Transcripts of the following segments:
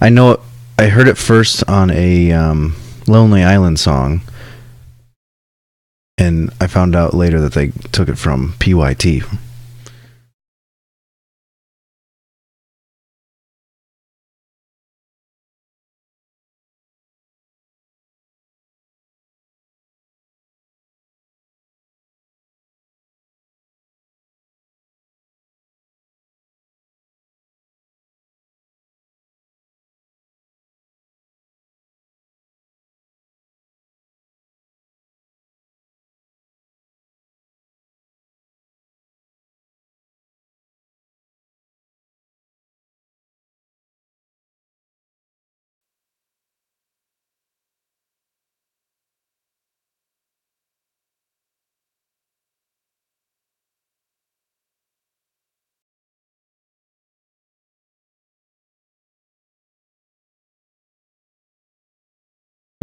I know. I heard it first on a Lonely Island song, and I found out later that they took it from PYT.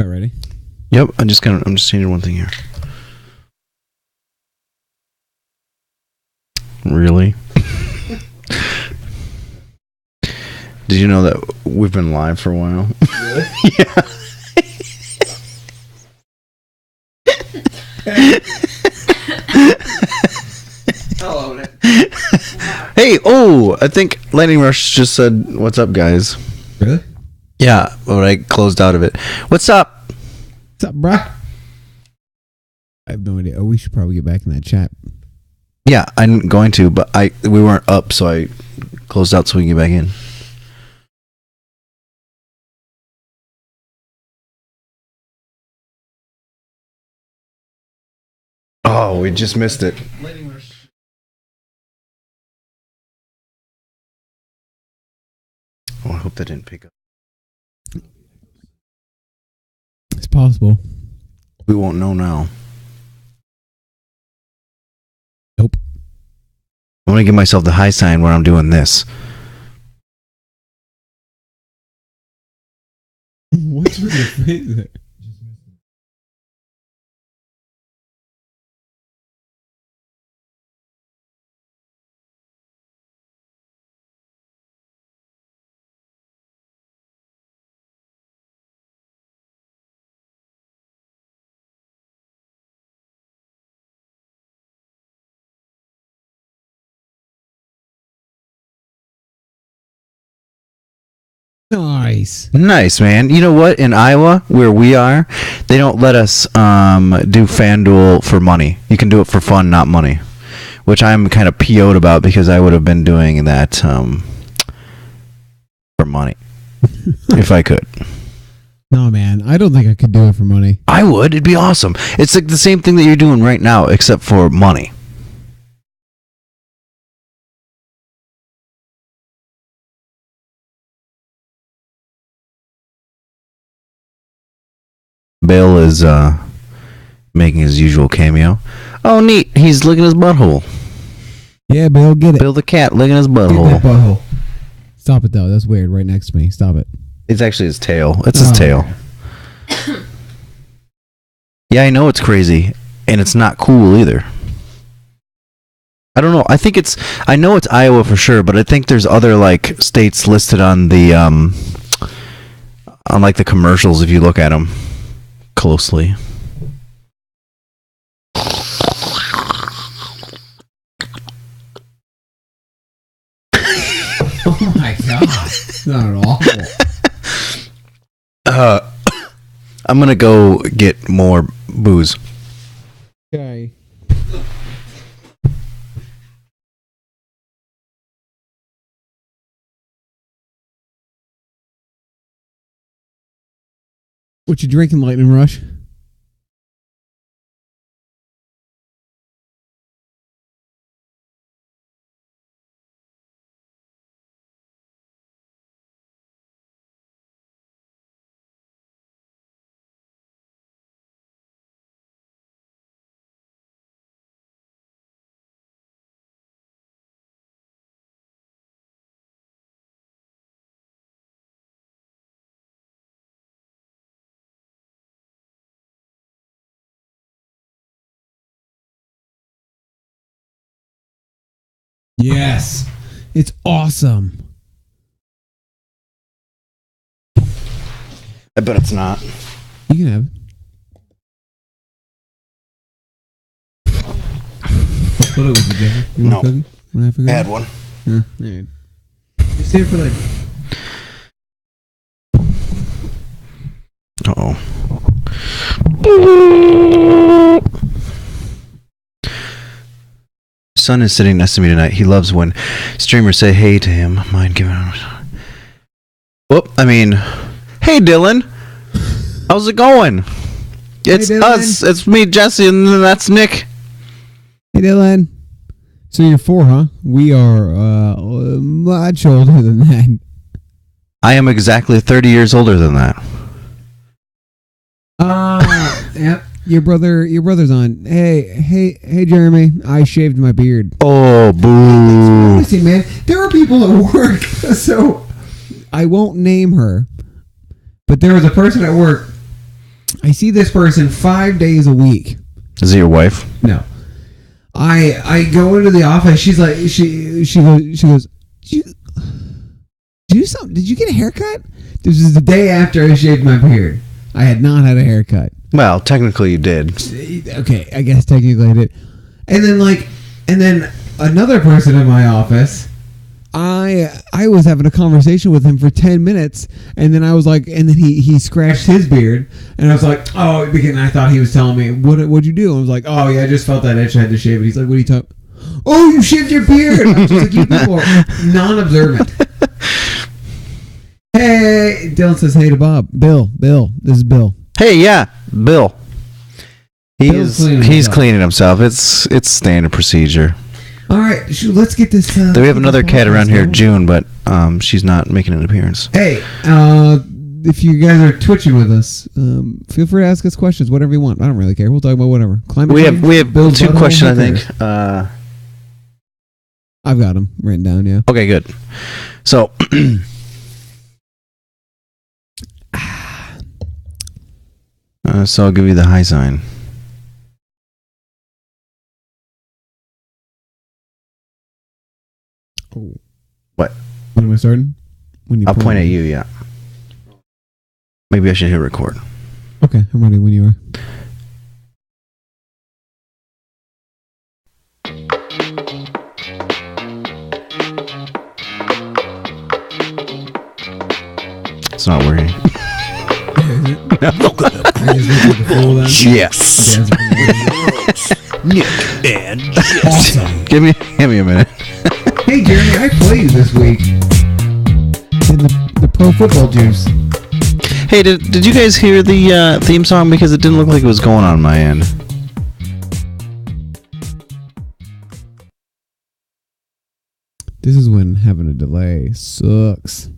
Ready? Yep. I'm just changing one thing here. Really? Did you know that we've been live for a while? Really? Yeah. Hello. Hey, I think Lightning Rush just said, "What's up, guys?" Really? Yeah, but I closed out of it. What's up? What's up, bruh? I have no idea. Oh, we should probably get back in that chat. Yeah, I'm going to, but we weren't up, so I closed out so we can get back in. Oh, we just missed it. Oh, I hope that didn't pick up. It's possible. We won't know now. Nope. I'm gonna give myself the high sign when I'm doing this. What's with your face there? Nice. Nice, man. You know what? In Iowa, where we are, they don't let us do FanDuel for money. You can do it for fun, not money. Which I'm kind of PO'd about because I would have been doing that for money. If I could. No, man. I don't think I could do it for money. I would. It'd be awesome. It's like the same thing that you're doing right now, except for money. Bill is making his usual cameo. Oh, neat. He's licking his butthole. Yeah, Bill, get it. Bill the cat licking his Get that butthole. butthole. Stop it, though. That's weird. Right next to me. Stop it. It's actually his tail. It's his tail. Yeah, I know it's crazy, and it's not cool either. I don't know. I know it's Iowa for sure, but I think there's other like states listed on the on like the commercials if you look at them closely. Oh my god. Not at all. I'm gonna go get more booze. Okay. What you drinking, Lightning Rush? Yes. It's awesome. I bet it's not. You can have it. Split it with you, Jeffrey. You want No. a cookie? Want to have a cookie? I had one. Yeah, alright. Just save it for later. Uh-oh. Son is sitting next to me tonight. He loves when streamers say hey to him. Mind giving him... hey Dylan. How's it going? It's Dylan. us. It's me, Jesse, and then that's Nick. Hey, Dylan. So you're 4, huh? We are much older than that. I am exactly 30 years older than that. Yep. Your brother's on. Hey, Jeremy. I shaved my beard. Oh, boo. Listen, man, there are people at work, so I won't name her, but there was a person at work. I see this person 5 days a week. Is it your wife? No. I go into the office. She's like, she goes, did you get a haircut? This is the day after I shaved my beard. I had not had a haircut. Well, technically you did. Okay, I guess technically I did. And then another person in my office, I was having a conversation with him for 10 minutes, and then I was like, and then he scratched his beard, and I was like, oh, and I thought he was telling me, what'd you do? I was like, oh yeah, I just felt that itch, I had to shave it. He's like, what are you talking? Oh, you shaved your beard. I was just like, you people are non-observant. Hey, Dylan says hey to Bob. Bill, this is Bill. Hey, yeah, Bill. He's himself. cleaning himself. It's standard procedure. All right, let's get this. We have another cat around here, June, but she's not making an appearance. Hey, if you guys are twitching with us, feel free to ask us questions, whatever you want. I don't really care. We'll talk about whatever. Climate change, We have Bill's 2 butthole, questions, I who think. cares? I've got them written down. Yeah. Okay, good. So, so I'll give you the high sign. Oh. What? When am I starting? When you I'll point at you, yeah. Maybe I should hit record. Okay, I'm ready when you are. It's not working. Yes. Nick and Jess. Awesome. Give me a minute. Hey, Jeremy, I played this week in the Pro Football Juice. Hey, did you guys hear the theme song? Because it didn't look like it was going on my end. This is when having a delay sucks.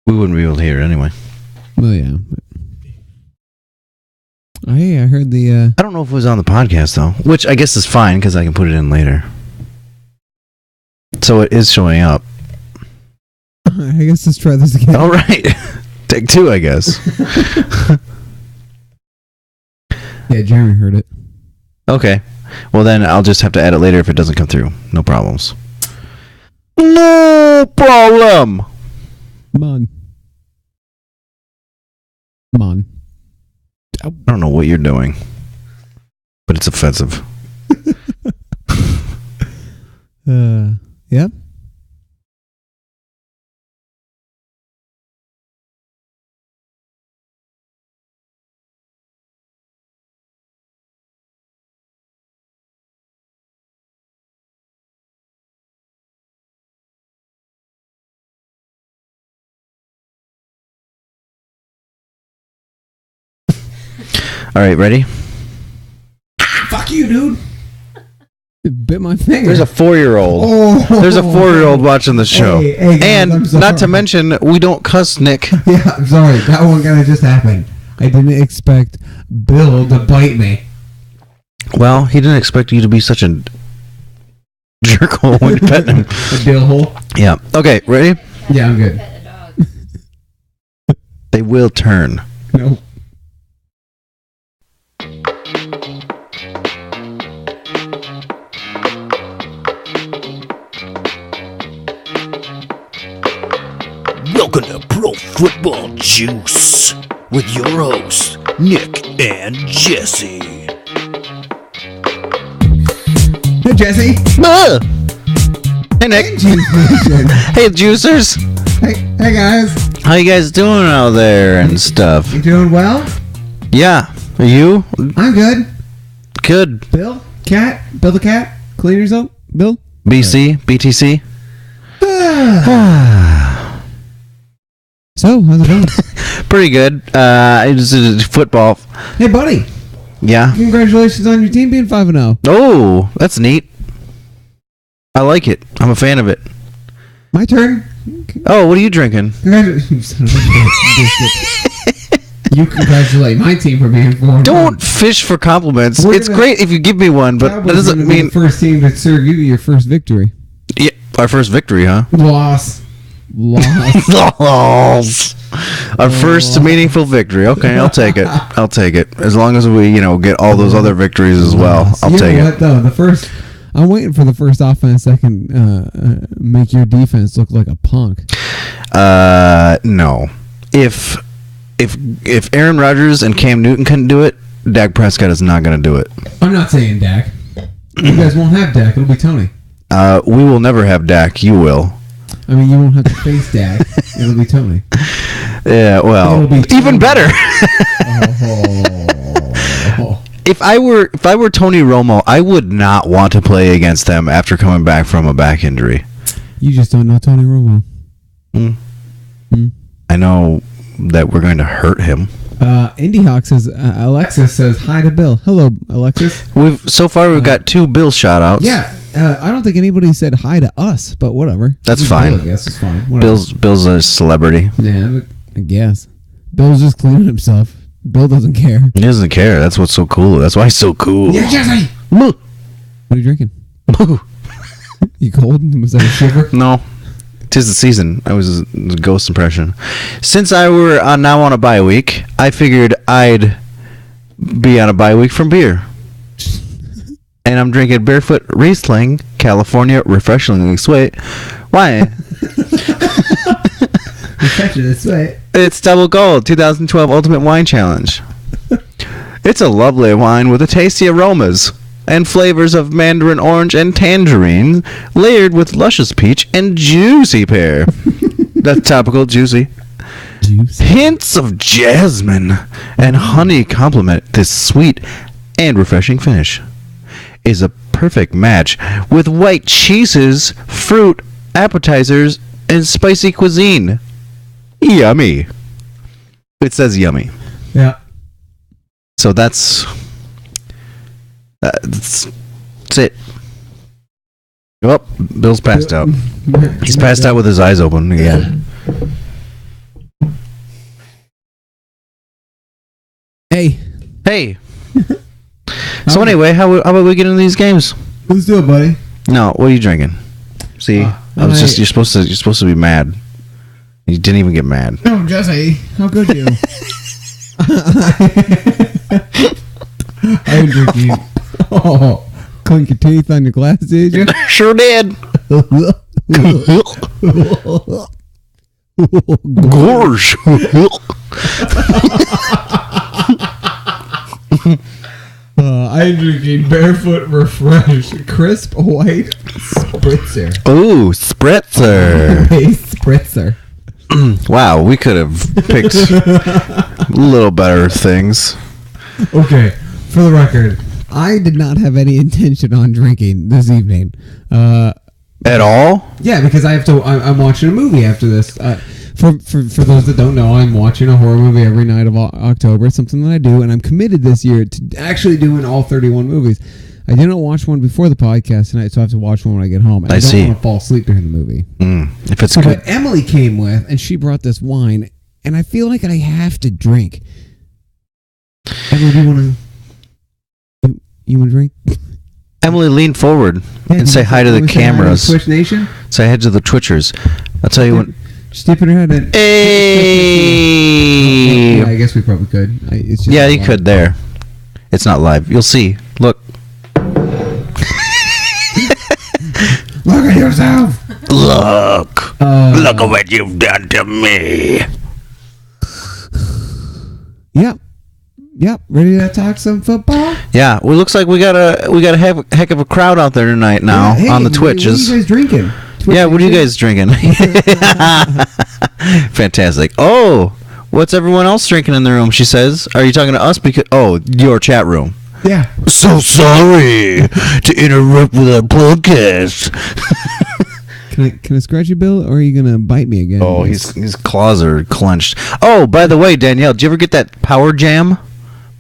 We wouldn't be able to hear it anyway. Well, yeah. Oh, hey, I heard the. I don't know if it was on the podcast, though. Which I guess is fine, because I can put it in later. So it is showing up. I guess let's try this again. All right. Take 2, I guess. Yeah, Jeremy heard it. Okay. Well, then I'll just have to add it later if it doesn't come through. No problems. No problem. Come on. I don't know what you're doing, but it's offensive. Yep. All right, ready? Fuck you, dude. It bit my finger. There's a 4-year-old. Oh. There's a 4-year-old watching the show. Hey, guys, I'm and sorry. not to mention, we don't cuss, Nick. Yeah, I'm sorry. That one kind of just happened. I didn't expect Bill to bite me. Well, he didn't expect you to be such a jerk-hole when you pet him. A dill hole. Yeah. Okay, ready? Yeah, I'm good. Pet a dog. They will turn. No. Welcome to Pro Football Juice with your hosts, Nick and Jesse. Hey, Jesse. Ah! Hey, Nick. Hey, juicers. Hey, guys. How you guys doing out there and stuff? You doing well? Yeah. Are you? I'm good. Good. Bill? Cat? Bill the cat? Clean yourself? Bill? BC? BTC? So, how's it going? Pretty good. I just did football. Hey, buddy. Yeah. Congratulations on your team being 5-0. Oh, that's neat. I like it. I'm a fan of it. My turn. Oh, what are you drinking? Congratulations. You congratulate my team for being 4-0. Don't fish for compliments. We're It's gonna- great if you give me one, but that Cowboys doesn't gonna be mean the first team to serve you your first victory. yeah, our first victory, huh? Loss. Our first meaningful victory. Okay, I'll take it. I'll take it. As long as we, get all those other victories as well. I'll take what, it. though? I'm waiting for the first offense that can make your defense look like a punk. No. If Aaron Rodgers and Cam Newton couldn't do it, Dak Prescott is not going to do it. I'm not saying Dak. You guys won't have Dak. It'll be Tony. We will never have Dak. You will. I mean, you won't have to face Dak. It'll be Tony. Yeah. Well, It'll be even Tony. better. Oh. If I were Tony Romo, I would not want to play against them after coming back from a back injury. You just don't know Tony Romo. I know that we're going to hurt him. Indy Hawk says, Alexis says hi to Bill. Hello, Alexis. We've got 2 Bill shout outs. Yeah, I don't think anybody said hi to us, but whatever. That's fine. Bill, I guess it's fine. Whatever. Bill's a celebrity. Yeah, but I guess. Bill's just cleaning himself. Bill doesn't care. He doesn't care. That's what's so cool. That's why he's so cool. Yeah, Jesse! Moo. What are you drinking? Moo. You cold? Was that a shiver? No. 'Tis the season. I was a ghost impression. Since I were now on a bye week, I figured I'd be on a bye week from beer. And I'm drinking Barefoot Riesling, California, refreshingly sweet. Why? This way. It's Double Gold 2012 Ultimate Wine Challenge. It's a lovely wine with a tasty aromas and flavors of mandarin orange and tangerine, layered with luscious peach and juicy pear. That's topical, juicy. Juice. Hints of jasmine and honey complement this sweet and refreshing finish. Is a perfect match with white cheeses, fruit, appetizers, and spicy cuisine. Yummy. It says yummy. Yeah. So that's it. Oh, Bill's passed out. He's passed out with his eyes open again. Hey. Hey. So anyway, how about we get into these games? Let's do it, buddy. No, what are you drinking? See, you're supposed to be mad. You didn't even get mad. Oh, Jesse, how could you? I'm drinking. Oh, clink your teeth on your glass, did you? Sure did. Gorge. I'm drinking Barefoot Refresh Crisp White Spritzer. Ooh, spritzer. Hey, Spritzer. Wow, we could have picked a little better things. Okay, for the record, I did not have any intention on drinking this evening. At all? Yeah, because I have to. I'm watching a movie after this. For those that don't know, I'm watching a horror movie every night of October. It's something that I do, and I'm committed this year to actually doing all 31 movies. I didn't watch one before the podcast tonight, so I have to watch one when I get home. And I don't want to fall asleep during the movie. If it's good. But Emily came with, and she brought this wine, and I feel like I have to drink. Emily, do you want to? You want to drink? Emily, lean forward and say hi to the cameras. Twitch Nation. Say hi to the Twitchers. I'll tell you what. Just dip in her head and. Hey. Yeah, I guess we probably could. It's just Yeah, you could there. It's not live. You'll see. Look. Look at yourself. Look. Look Look at what you've done to me. Yep. Ready to talk some football? Yeah, well, it looks like we got a heck of a crowd out there tonight now Hey, on the What Twitches. are you guys drinking? Yeah, what are you guys drinking? Fantastic. Oh, what's everyone else drinking in the room? She says. Are you talking to us? Because your chat room. Yeah. So sorry to interrupt with our podcast. Can I scratch you, Bill, or are you gonna bite me again? Oh, his claws are clenched. Oh, by the way, Danielle, did you ever get that Power Jam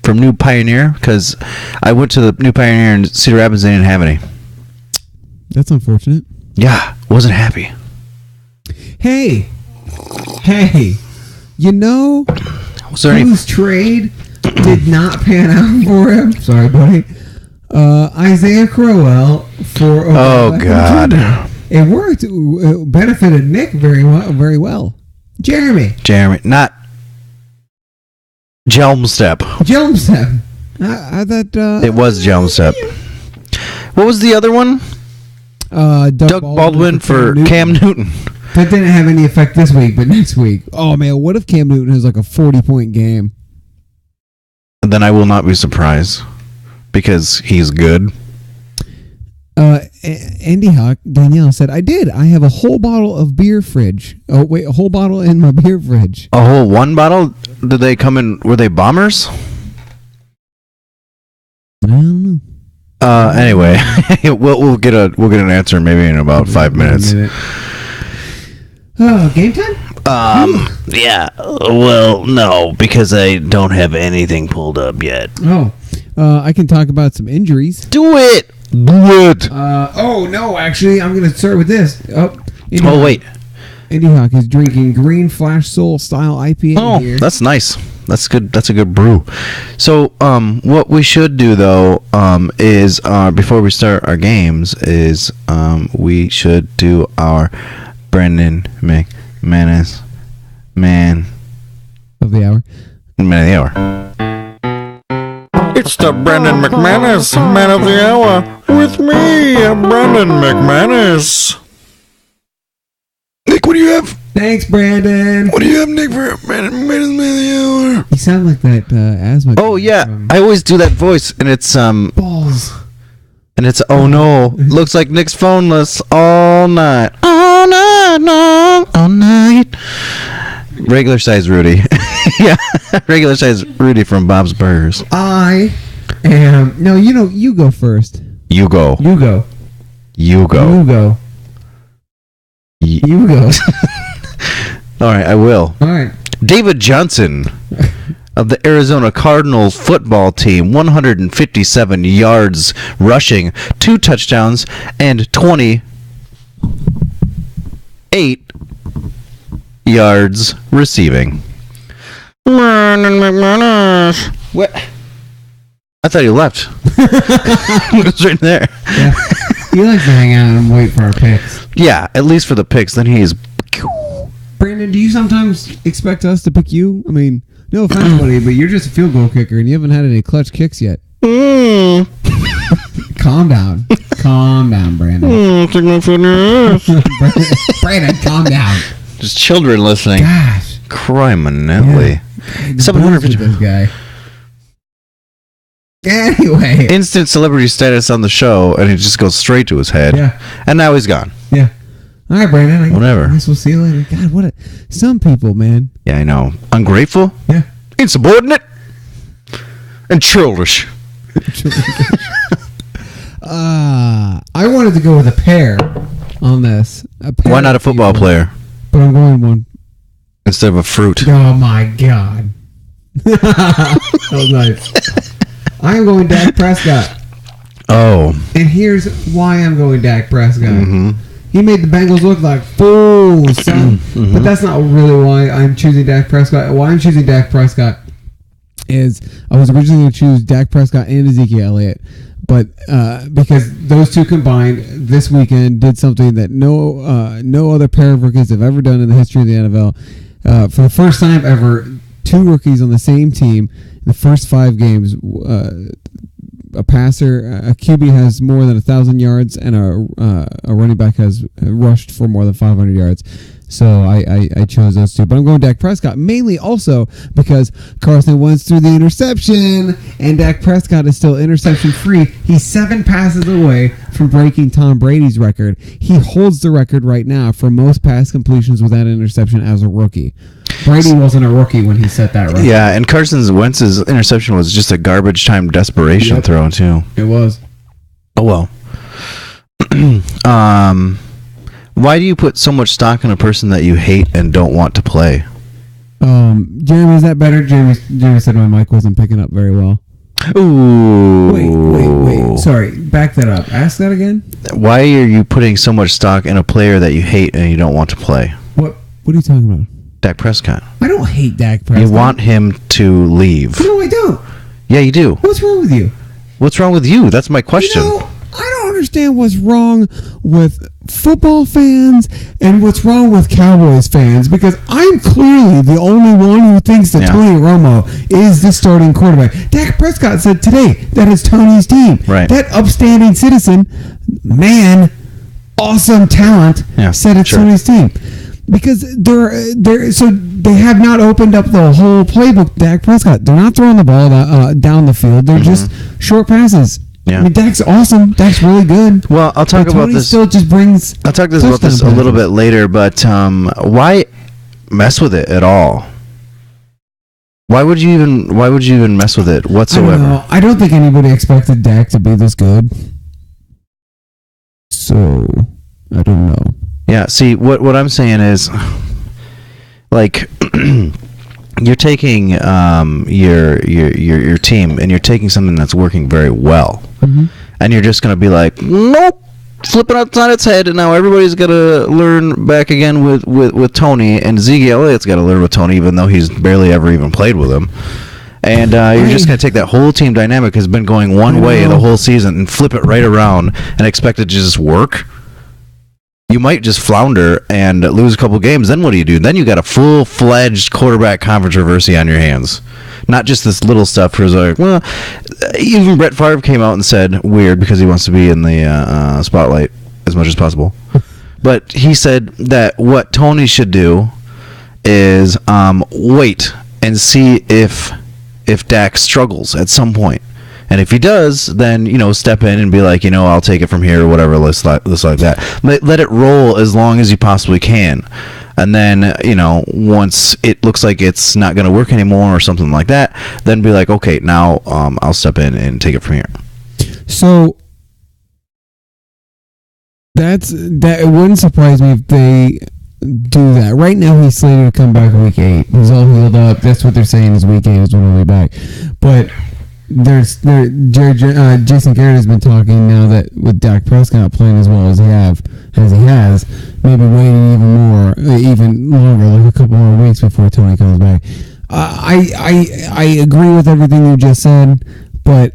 from New Pioneer? Because I went to the New Pioneer in Cedar Rapids, they didn't have any. That's unfortunate. Yeah, wasn't happy. Hey, you know Was there any? whose trade did not pan out for him? Sorry, buddy. Isaiah Crowell for Oh, God. Jr. It worked. It benefited Nick very well. Jeremy Not Jelmstep. Jelmstep. I thought It was Jelmstep. What was the other one? Doug Baldwin for Cam Newton. That didn't have any effect this week, but next week. Oh man, what if Cam Newton has like a 40-point game? Then I will not be surprised because he's good. Andy Hawk, Danielle said, I did. I have a whole bottle of beer fridge. Oh, wait, a whole bottle in my beer fridge. A whole one bottle? Did they come in? Were they bombers? I don't know. Anyway, we'll get an answer maybe in about 5 minutes. Oh, game time? Yeah, well, no, because I don't have anything pulled up yet. Oh, I can talk about some injuries. Do it! Do it! Oh, no, actually, I'm going to start with this. Oh, wait. Andy Hawk is drinking Green Flash Soul style IPA here. That's nice. That's good. That's a good brew. So, what we should do though, is before we start our games, is we should do our Brendan McManus man Of the hour. of the hour. It's the Brendan McManus Man of the Hour with me, Brendan McManus. Nick, what do you have? Thanks, Brandon. What do you have, Nick, for man of the hour? You sound like that asthma. Oh guy yeah, from I always do that voice, and it's Balls. oh no, looks like Nick's phoneless all night, all night long, all night. Regular size Rudy, yeah, regular size Rudy from Bob's Burgers. I am. No, you go first. You go, You go. you go. You go. Ye- You go. All right, I will. All right. David Johnson of the Arizona Cardinals football team, 157 yards rushing, 2 touchdowns, and 28 yards receiving. What? I thought he left. He was right there. Yeah. He likes to hang out and wait for our picks. Yeah, at least for the picks. Then he's. Brandon, do you sometimes expect us to pick you? I mean, no offense, buddy, but you're just a field goal kicker and you haven't had any clutch kicks yet. Calm down. Calm down, Brandon. Brandon, calm down. Just children listening. Gosh. Criminally. Yeah. 750 This guy. Anyway. Instant celebrity status on the show, and it just goes straight to his head. Yeah. And now he's gone. Yeah. All right, Brandon. Whatever. I guess we'll see you later. God, what some people, man. Yeah, I know. Ungrateful, Yeah. insubordinate, and childish. I wanted to go with a pair on this. Why not a football player But I'm going one. instead of a fruit? Oh my god. That was nice. I'm going Dak Prescott. Oh. And here's why I'm going Dak Prescott. Mm-hmm. He made the Bengals look like fools, son. But that's not really why I'm choosing Dak Prescott. Why I'm choosing Dak Prescott is I was originally going to choose Dak Prescott and Ezekiel Elliott. But because those two combined this weekend did something that no other pair of rookies have ever done in the history of the NFL. For the first time ever, 2 rookies on the same team in the first 5 games. A QB has more than 1,000 yards, and a running back has rushed for more than 500 yards. So I chose those two. But I'm going Dak Prescott, mainly also because Carson Wentz threw the interception, and Dak Prescott is still interception free. He's 7 passes away from breaking Tom Brady's record. He holds the record right now for most pass completions without interception as a rookie. Brady wasn't a rookie when he set that record. Yeah, and Carson Wentz's interception was just a garbage time desperation throw too. It was. Oh well. Why do you put so much stock in a person that you hate and don't want to play? Jeremy, is that better? Jeremy said my mic wasn't picking up very well. Ooh. Wait. Sorry, back that up. Ask that again. Why are you putting so much stock in a player that you hate and you don't want to play? What are you talking about? Dak Prescott. I don't hate Dak Prescott. You want him to leave. No, I don't. Yeah, you do. What's wrong with you? What's wrong with you? That's my question. I don't understand what's wrong with football fans and what's wrong with Cowboys fans, because I'm clearly the only one who thinks that Tony Romo is the starting quarterback. Dak Prescott said today that is Tony's team. Right. That upstanding citizen, man, awesome talent, said it's Tony's team. Because so they have not opened up the whole playbook. Dak Prescott, they're not throwing the ball down the field. They're just short passes. Yeah. I mean, Dak's awesome. Dak's really good. Well, I'll talk about this. Still just brings. I'll talk about this a little bit later. But why mess with it at all? Why would you even mess with it whatsoever? I don't think anybody expected Dak to be this good. So I don't know. Yeah. See, what I'm saying is, like, you're taking your team and you're taking something that's working very well, and you're just gonna be like, nope, flip it upside its head, and now everybody's gotta learn back again with Tony, and Zeke Elliott's gotta learn with Tony, even though he's barely ever even played with him. And you're just going to take that whole team dynamic has been going one way the whole season and flip it right around and expect it to just work. You might just flounder and lose a couple games. Then what do? Then you got a full-fledged quarterback controversy on your hands. Not just this little stuff where it's like, well, even Brett Favre came out and said, weird, because he wants to be in the spotlight as much as possible. But he said that what Tony should do is wait and see if Dak struggles at some point. And if he does, then, step in and be like, I'll take it from here or whatever, let's like that. Let it roll as long as you possibly can. And then, once it looks like it's not going to work anymore or something like that, then be like, okay, now I'll step in and take it from here. So it wouldn't surprise me if they do that. Right now, he's slated to come back week 8. He's all healed up. That's what they're saying is week 8 is when he'll be back. But Jason Garrett has been talking now that with Dak Prescott playing as well as he has, maybe waiting even longer, like a couple more weeks before Tony comes back. I agree with everything you just said, but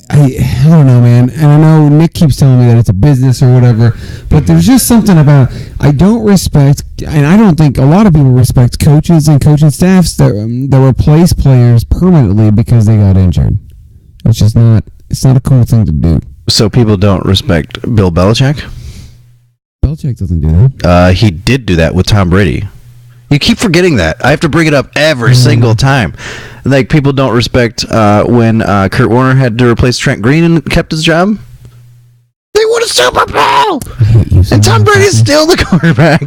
I don't know, man. And I know Nick keeps telling me that it's a business or whatever, but there's just something about I don't respect, and I don't think a lot of people respect coaches and coaching staffs that replace players permanently because they got injured. It's just not. It's not a cool thing to do. So people don't respect Bill Belichick? Belichick doesn't do that. He did do that with Tom Brady. You keep forgetting that. I have to bring it up every single time. Like, people don't respect when Kurt Warner had to replace Trent Green and kept his job. They won a Super Bowl! And Tom Brady's still the quarterback.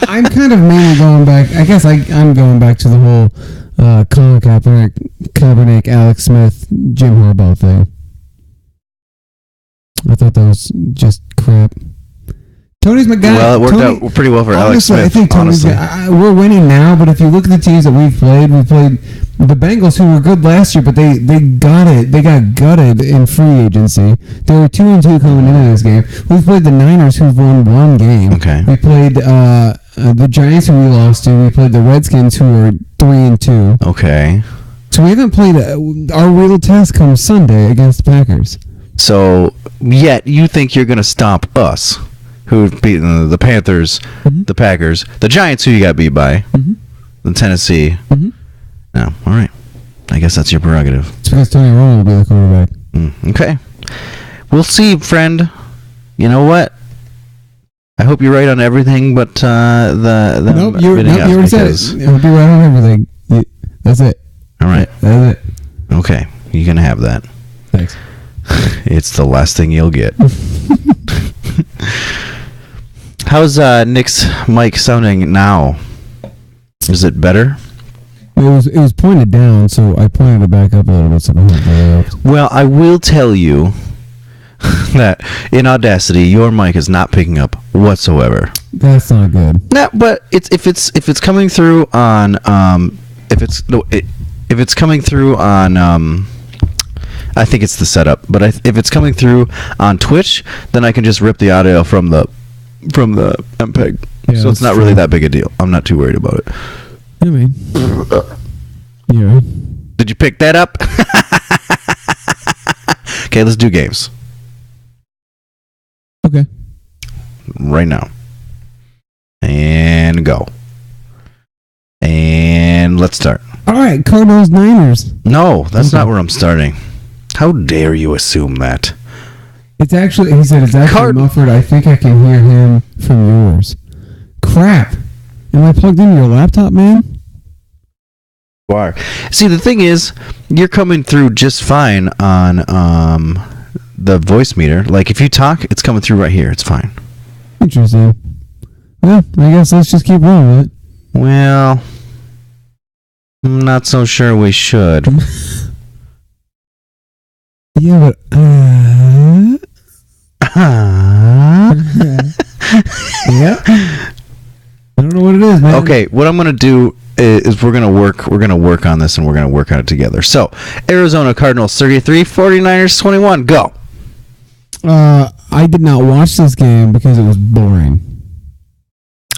I'm kind of mainly going back. I guess I'm going back to the whole Colin Kaepernick, Alex Smith, Jim Harbaugh thing. I thought that was just crap. Tony's my guy. Well, it worked out pretty well for Alex Smith. I think Tony's we're winning now, but if you look at the teams that we played the Bengals, who were good last year, but they got gutted in free agency. They were 2-2 coming into this game. We played the Niners, who've won one game. Okay. We played the Giants, who we lost to. We played the Redskins, who were 3-2. Okay. So we haven't played. Our real test comes Sunday against the Packers. So, yet you think you're going to stomp us, who've beaten the Panthers, the Packers, the Giants, who you got beat by, the Tennessee. No, all right. I guess that's your prerogative. It's because Tony Romo will be the quarterback. Okay. We'll see, friend. You know what? I hope you're right on everything, but the Nope, you already said it. I'll be right on everything. That's it. All right. That's it. Okay, you can have that. Thanks. It's the last thing you'll get. How's Nick's mic sounding now? Is it better? It was pointed down, so I pointed it back up a little bit so it helped. Well, I will tell you that in Audacity, your mic is not picking up whatsoever. That's not good. No, but if it's coming through on if it's coming through on I think it's the setup. But if it's coming through on Twitch, then I can just rip the audio from the MPEG. Yeah, So it's not really that big a deal. I'm not too worried about it. I mean, yeah. Did you pick that up? Okay, let's do games Okay. right now. And go. And let's start. All right, Cardinals Niners. No, that's Okay. not where I'm starting. How dare you assume that? It's actually, he said it's actually muffled. I think I can hear him from yours. Crap. Am I plugged into your laptop, man? You are. See, the thing is, you're coming through just fine on the voice meter. Like, if you talk, it's coming through right here. It's fine. Interesting. Well, I guess let's just keep rolling with it. Well, I'm not so sure we should. Yeah, but yeah. I don't know what it is, man. Okay, what I'm gonna do is we're gonna work on this, and we're gonna work on it together. So, Arizona Cardinals 33, 49ers 21. Go. I did not watch this game because it was boring.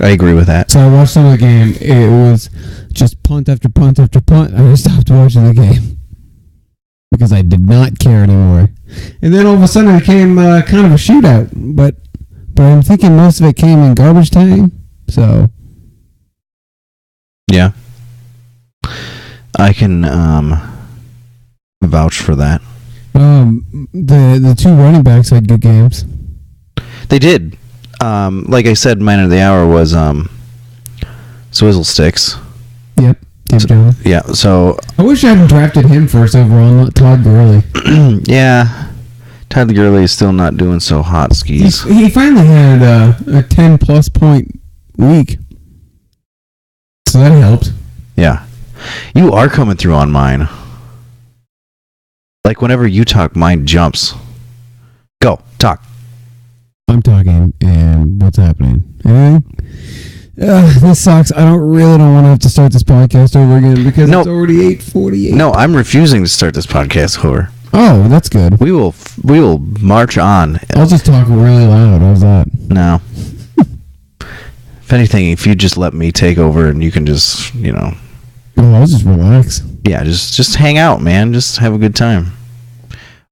I agree with that. So I watched some of the game. It was just punt after punt after punt. I just stopped watching the game because I did not care anymore. And then all of a sudden it became kind of a shootout. But I'm thinking most of it came in garbage time. So Yeah. I can vouch for that. the two running backs had good games. They did. Like I said, man of the hour was Swizzle Sticks. Yep. Tim Jones. Yeah, so I wish I hadn't drafted him first overall, not Todd Gurley. yeah, Todd Gurley is still not doing so hot skis. He finally had a 10-plus point week. So that helped. Yeah, you are coming through on mine. Like whenever you talk, mine jumps. Go talk. I'm talking, and what's happening? Anything? This sucks. I really don't want to have to start this podcast over again because it's already 8:48. No, I'm refusing to start this podcast over. Oh, that's good. We will march on. I'll just talk really loud. How's that? No. If anything, if you just let me take over and you can just, Oh, I'll just relax. yeah, just hang out, man. Just have a good time.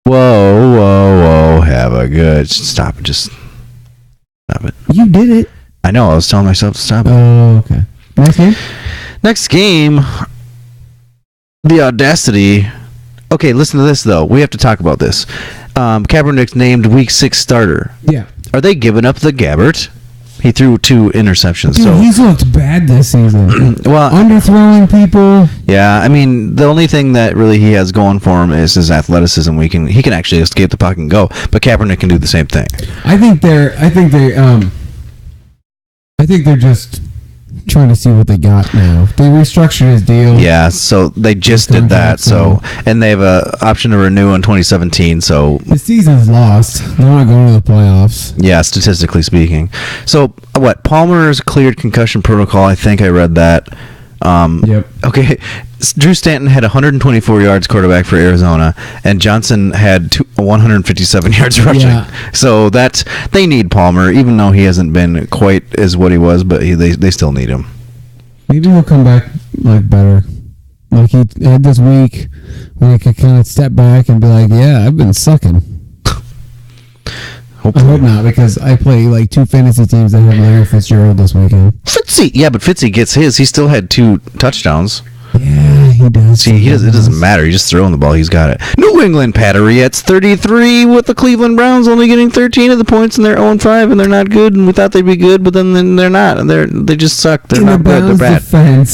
Whoa, have a good... Stop it, just stop it. You did it. I know, I was telling myself to stop it. Oh, okay. Next game? Next game, the Audacity... Okay, listen to this, though. We have to talk about this. Kaepernick's named Week 6 starter. Yeah. Are they giving up the Gabbert? He threw 2 interceptions. Dude, so he's looked bad this season. well, Underthrowing people. yeah, I mean, the only thing that really he has going for him is his athleticism. He can actually escape the puck and go, but Kaepernick can do the same thing. I think they're just trying to see what they got now. They restructured his deal. Yeah, so they just did that. So, and they have a option to renew in 2017. So the season's lost. They're not going to the playoffs. yeah, statistically speaking. So what? Palmer's cleared concussion protocol. I think I read that. Yep. Okay, Drew Stanton had 124 yards quarterback for Arizona, and Johnson had 157 yards rushing. Yeah. So they need Palmer, even though he hasn't been quite as what he was, but they still need him. Maybe he'll come back like better. Like he had this week where he could kind of step back and be like, "Yeah, I've been sucking." Hopefully. I hope not, because I play like 2 fantasy teams that have Larry Fitzgerald this weekend. Fitzy, yeah, but Fitzy gets his. He still had 2 touchdowns. Yeah, he does. See, it doesn't matter. He's just throwing the ball. He's got it. New England Patriots 33 with the Cleveland Browns only getting 13 of the points, and they're 0-5, and they're not good. And we thought they'd be good, but then they're not. And they just suck. They're In not the good. They're Browns' bad.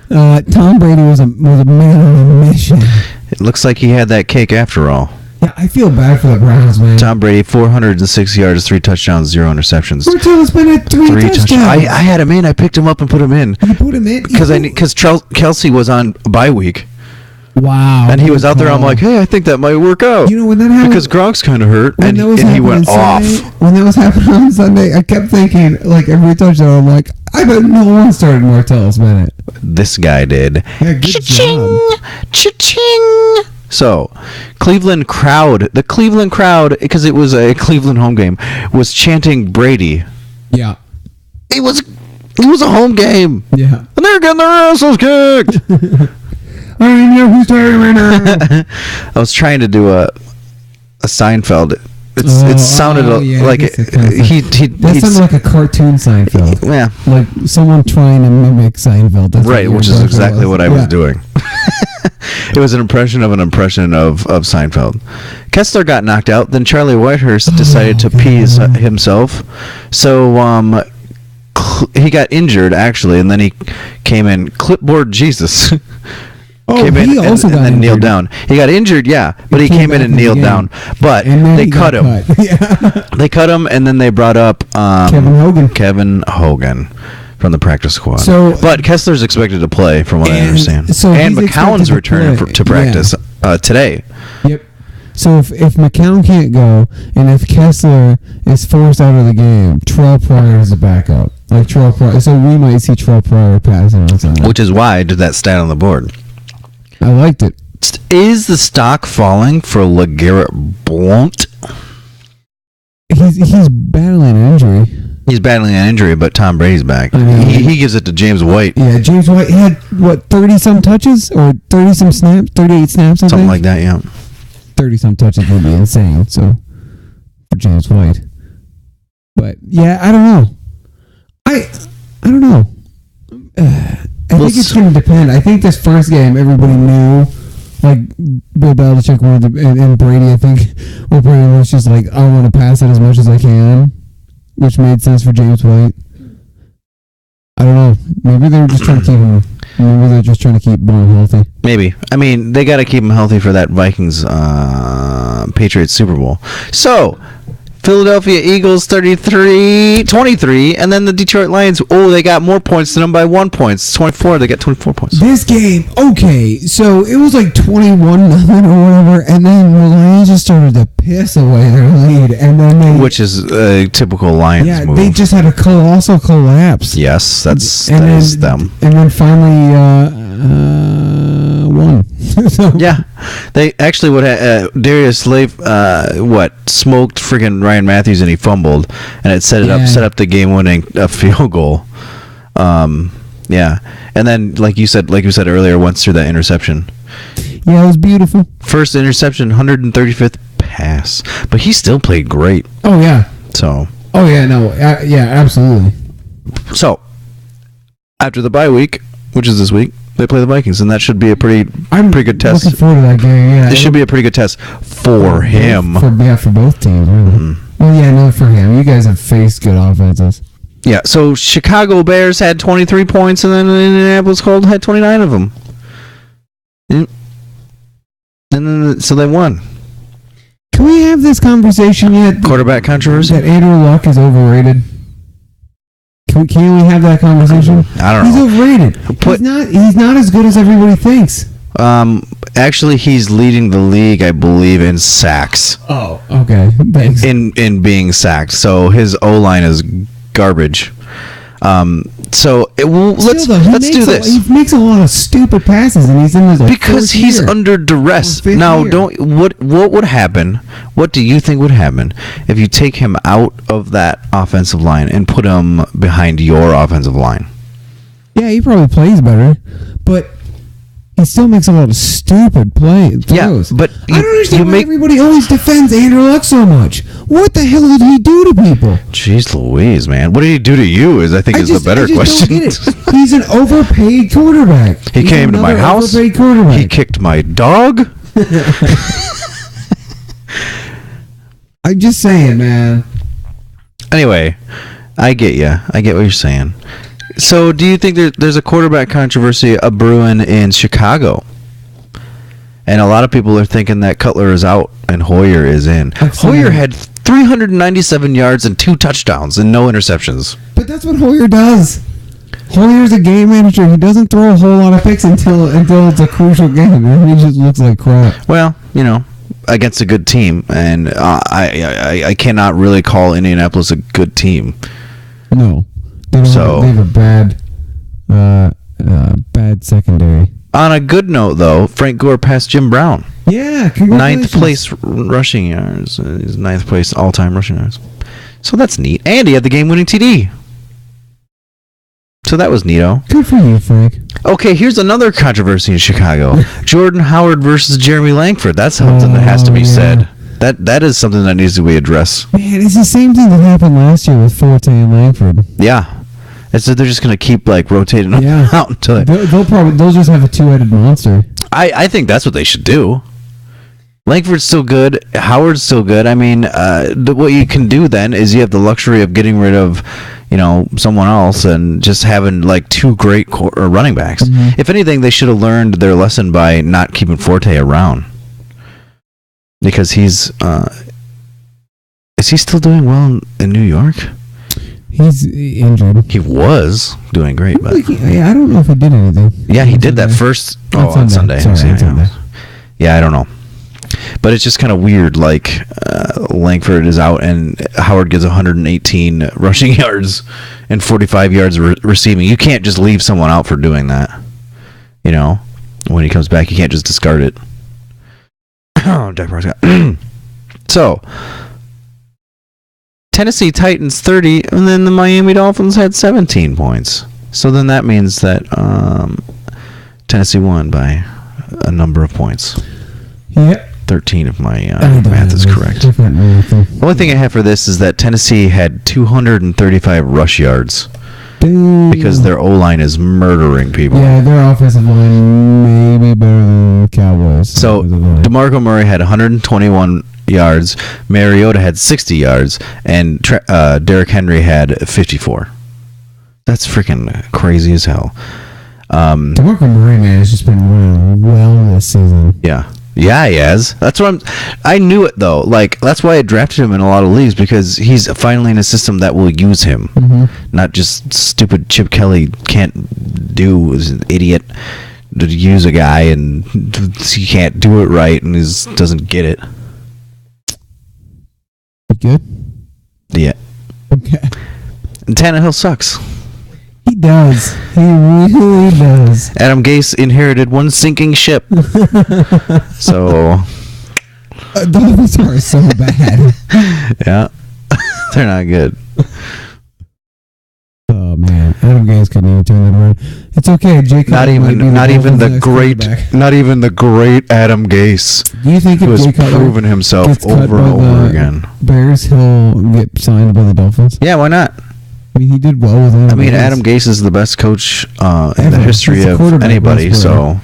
defense, Tom Brady was a man on a mission. It looks like he had that cake after all. Yeah, I feel bad for the Browns, man. Tom Brady 406 yards, 3 touchdowns, 0 interceptions. Bortolo's been at three touchdowns. I had him in. I picked him up and put him in You put him in because Kelsey was on bye week. Wow. And he was out there. I'm like, hey, I think that might work out. You know, when that happened, because Gronk's kind of hurt, when and that was he happening went off. Sunday, when that was happening on Sunday, I kept thinking, like, every touchdown, I'm like, I bet no one started Martellus Bennett. This guy did. Yeah, good job. Cha-ching! So, the Cleveland crowd, because it was a Cleveland home game, was chanting Brady. Yeah. It was a home game, Yeah. and they're getting their asses kicked. I don't know who's starting right now. I was trying to do a Seinfeld. It sounded yeah, like I guess it kinda that sounded like a cartoon Seinfeld. Yeah, Like someone trying to mimic Seinfeld. That's right, what which your is impression exactly what I was Yeah. doing. It was an impression of Seinfeld. Kessler got knocked out. Then Charlie Whitehurst decided to appease himself. So he got injured actually, and then he came in. Clipboard Jesus. Oh, Came in he also and got then kneeled injured. down. He got injured, yeah, but he came came in back and in the kneeled game. down. But And then they he cut got him. cut. Yeah. They cut him, and then they brought up Kevin Hogan. from the practice squad. So- but Kessler's expected to play, from what I And understand. so and he's McCown's expected to returning play. to practice today. Yep. So if McCown can't go, and if Kessler is forced out of the game, Terrell Pryor is a backup. Like Terrell Pryor. So we might see Terrell Pryor passing on Sunday. Which is why I did that stat on the board. I liked it. Is the stock falling for LeGarrette Blount? He's battling an injury. He's battling an injury, but Tom Brady's back. I know. He gives it to James White. Yeah, James White had, 30-some touches? Or 30-some snaps? 38 snaps, I Something think? like that, yeah. 30-some touches would be insane, so, for James White. But, yeah, I don't know. I don't know. I think it's going to depend. I think this first game, everybody knew, like, Bill Belichick wanted to, and Brady, I think, were pretty much just like, I want to pass it as much as I can, which made sense for James White. I don't know. Maybe they were just trying to keep him. Maybe they're just trying to keep Bourne healthy. Maybe. I mean, they got to keep him healthy for that Vikings Patriots Super Bowl. So, Philadelphia Eagles 23, and then the Detroit Lions, they got more points than them by 1 point. It's 24. They got 24 points. This game, okay, so it was like 21-0 or whatever, and then the Lions just started to piss away their lead, and then they... Which is a typical Lions move. they just had a colossal collapse. Yes, that is them. And then finally won. So- Yeah, they actually Darius Slave smoked freaking Ryan Matthews, and he fumbled, and it set up the game-winning field goal. Yeah, and then like you said earlier, once through that interception. Yeah, it was beautiful. First interception, 135th pass, but he still played great. Oh yeah. So Yeah, absolutely. After the bye week, which is this week, they play the Vikings, and that should be a pretty good test. Looking forward to that game. Yeah, This should be a pretty good test for him. For both teams, really. Mm-hmm. Well, yeah, no, for him. You guys have faced good offenses. Yeah, so Chicago Bears had 23 points, and then Indianapolis Colts had 29 of them. And then, so they won. Can we have this conversation yet? Quarterback controversy? That Andrew Luck is overrated. Can we have that conversation? I don't He's know. overrated. He's not as good as everybody thinks. Actually, he's leading the league, I believe, in sacks. Oh, okay. Thanks. In being sacked. So his O-line is garbage. Let's do this. He makes a lot of stupid passes, and he's in his Because he's under duress. Or fifth Now, year. what would happen? What do you think would happen if you take him out of that offensive line and put him behind your offensive line? Yeah, he probably plays better, but he still makes a lot of stupid throws. Yeah, but I don't understand why everybody always defends Andrew Luck so much. What the hell did he do to people? Jeez Louise, man. What did he do to you is I think is the better question. Don't get it. He's an overpaid quarterback. He came to my house. He kicked my dog. I'm just saying, man. Anyway, I get you. I get what you're saying. So, do you think there's a quarterback controversy brewing in Chicago? And a lot of people are thinking that Cutler is out and Hoyer is in. Hoyer had 397 yards and 2 touchdowns and no interceptions. But that's what Hoyer does. Hoyer's a game manager. He doesn't throw a whole lot of picks until it's a crucial game. And he just looks like crap. Well, against a good team, and I cannot really call Indianapolis a good team. No. They have a bad secondary. On a good note, though, Frank Gore passed Jim Brown. Yeah, congratulations. 9th place rushing yards. He's 9th place all-time rushing yards. So that's neat. And he had the game-winning TD. So that was neato. Good for you, Frank. Okay, here's another controversy in Chicago. Jordan Howard versus Jeremy Langford. That's something that has to be said. That is something that needs to be addressed. Man, it's the same thing that happened last year with Forte and Langford. Yeah. It's that they're just going to keep rotating them out until they'll just have a two-headed monster. I think that's what they should do. Langford's still good. Howard's still good. I mean, what you can do then is you have the luxury of getting rid of, someone else and just having 2 great running backs. Mm-hmm. If anything, they should have learned their lesson by not keeping Forte around. Because is he still doing well in New York? He's injured. He was doing great, but I don't know if he did anything. Yeah, he did that first on Sunday. Sunday. Yeah, I don't know. But it's just kind of weird, Langford is out and Howard gets 118 rushing yards and 45 yards receiving. You can't just leave someone out for doing that. When he comes back, you can't just discard it. Dak Prescott. So, Tennessee Titans 30, and then the Miami Dolphins had 17 points. So then that means that Tennessee won by a number of points. Yep. 13 if my math is correct. The only thing I have for this is that Tennessee had 235 rush yards. Because their O-line is murdering people. Yeah, their offensive line may be better than the Cowboys. So, DeMarco Murray had 121 yards, Mariota had 60 yards, and Derrick Henry had 54. That's freaking crazy as hell. DeMarco Murray, man, has just been running well this season. Yeah. Yeah, he has. That's what I knew it, though. That's why I drafted him in a lot of leagues, because he's finally in a system that will use him. Mm-hmm. Not just stupid Chip Kelly can't do, is an idiot to use a guy, and he can't do it right, and doesn't get it. Good? Yeah. Okay. And Tannehill sucks. He does. He really does. Adam Gase inherited one sinking ship. So. Dolphins are so bad. Yeah. They're not good. Oh man, Adam Gase couldn't even turn that around. It's okay, Jake. Not even the great Adam Gase. Do you think who has Jay Cutler proven himself over and over again? Bears, he'll get signed by the Dolphins? Yeah, why not? I mean, he did well with them. I mean, Adam Gase is the best coach in the history of anybody. So,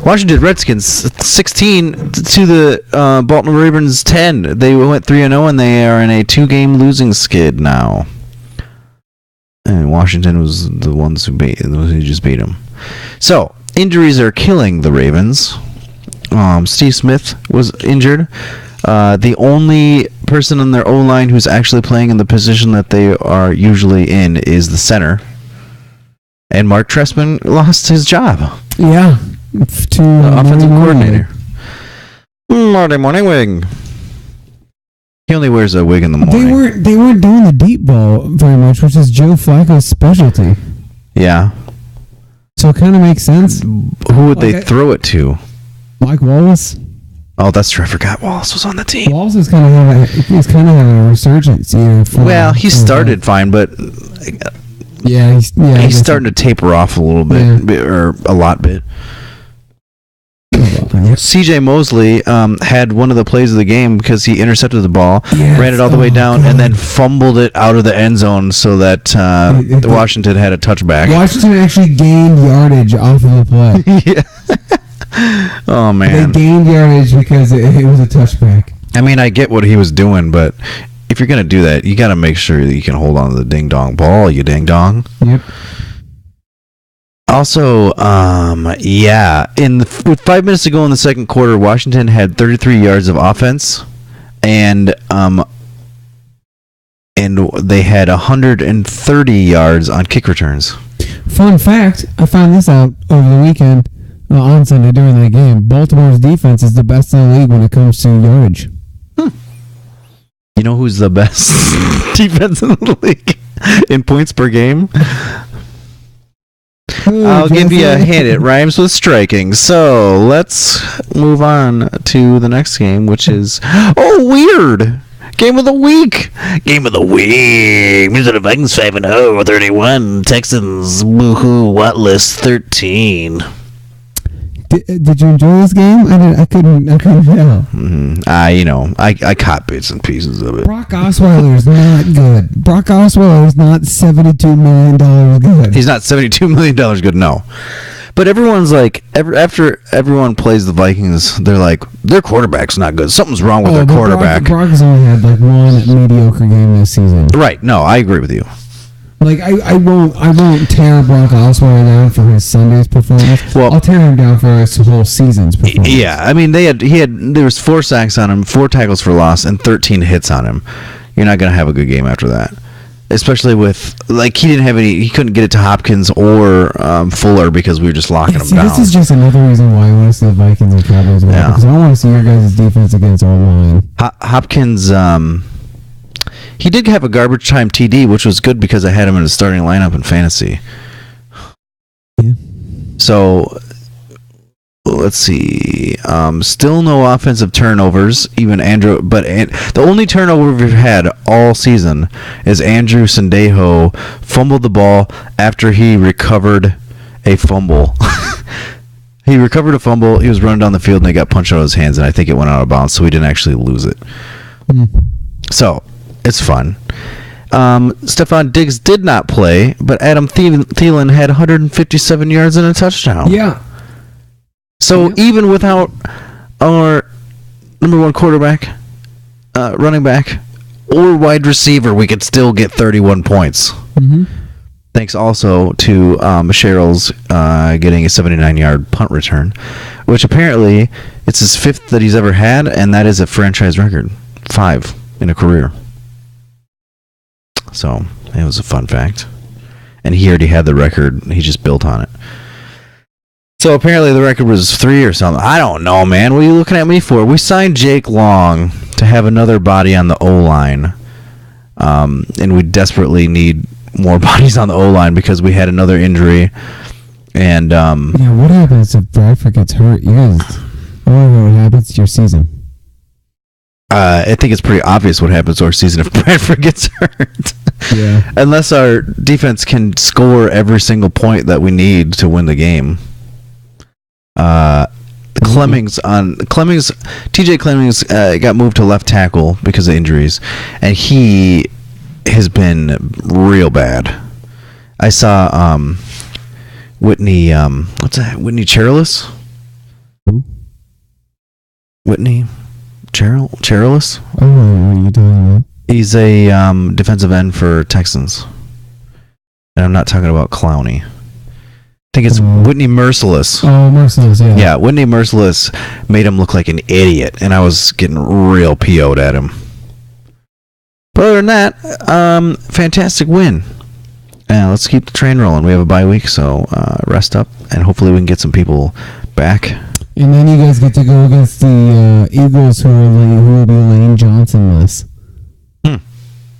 Washington Redskins 16 to the Baltimore Ravens 10. They went 3-0, and they are in a 2-game losing skid now. And Washington was the ones who just beat them. So, injuries are killing the Ravens. Steve Smith was injured. The only person on their O-line who's actually playing in the position that they are usually in is the center. And Mark Trestman lost his job. Yeah. To offensive coordinator. Marty Morningwig. He only wears a wig in the morning. They weren't doing the deep ball very much, which is Joe Flacco's specialty. Yeah. So it kind of makes sense. Who would they throw it to? Mike Wallace. Oh, that's true. I forgot Wallace was on the team. Wallace is kind of having a resurgence here. Well, he started fine, but he's starting to taper off a little bit, or a lot bit. C.J. Mosley had one of the plays of the game because he intercepted the ball, ran it all the way down, and then fumbled it out of the end zone so that Washington had a touchback. Washington actually gained yardage off of the play. Yeah. Oh, man. They gained yardage because it was a touchback. I mean, I get what he was doing, but if you're going to do that, you got to make sure that you can hold on to the ding-dong ball, you ding-dong. Yep. Also, with 5 minutes to go in the second quarter, Washington had 33 yards of offense, and they had 130 yards on kick returns. Fun fact, I found this out over the weekend, on Sunday during that game. Baltimore's defense is the best in the league when it comes to yardage. You know who's the best defense in the league in points per game? I'll give you a hint. It rhymes with striking. So let's move on to the next game, which is weird. Game of the week. Game of the week. Minnesota Vikings 5-0, 31. Texans woohoo. What list 13. Did you enjoy this game? I couldn't tell. I caught bits and pieces of it. Brock Osweiler's not good. Brock Osweiler's not $72 million good. He's not $72 million good, no. But everyone's like, after everyone plays the Vikings, they're like, their quarterback's not good. Something's wrong with their quarterback. Brock has only had like one mediocre game this season. Right. No, I agree with you. Like I won't tear Brock Osweiler down for his Sunday's performance. Well, I'll tear him down for his whole season's performance. Yeah, I mean there was 4 sacks on him, 4 tackles for loss, and 13 hits on him. You're not gonna have a good game after that, especially with he couldn't get it to Hopkins or Fuller because we were just locking him down. This is just another reason why I want to see the Vikings and Cowboys win, because I want to see your guys' defense against our line. Hopkins. He did have a garbage time TD, which was good because I had him in the starting lineup in fantasy. Yeah. So, let's see. Still no offensive turnovers. Even Andrew, but the only turnover we've had all season is Andrew Sendejo fumbled the ball after he recovered a fumble. He recovered a fumble. He was running down the field and it got punched out of his hands, and I think it went out of bounds, so he didn't actually lose it. So. It's fun. Stephon Diggs did not play, but Adam Thielen had 157 yards and a touchdown. Yeah. So even without our number 1 quarterback, running back, or wide receiver, we could still get 31 points. Mm-hmm. Thanks also to Sherrill's getting a 79-yard punt return, which apparently it's his 5th that he's ever had, and that is a franchise record. 5 in a career. So, it was a fun fact. And he already had the record. He just built on it. So, apparently the record was 3 or something. I don't know, man. What are you looking at me for? We signed Jake Long to have another body on the O-line. And we desperately need more bodies on the O-line because we had another injury. And, what happens if Bradford gets hurt? You guys, I don't know what happens to your season. I think it's pretty obvious what happens to our season if Bradford gets hurt. Yeah. Unless our defense can score every single point that we need to win the game. TJ Clemmings got moved to left tackle because of injuries, and he has been real bad. I saw Whitney Whitney Cherilus? Who? Whitney Cherilus? Oh, what are you talking about? He's a defensive end for Texans. And I'm not talking about Clowney. I think it's Whitney Merciless. Oh, Merciless, yeah. Yeah, Whitney Merciless made him look like an idiot, and I was getting real PO'd at him. But other than that, fantastic win. Let's keep the train rolling. We have a bye week, so rest up, and hopefully we can get some people back. And then you guys get to go against the Eagles, who will be Lane Johnson-less.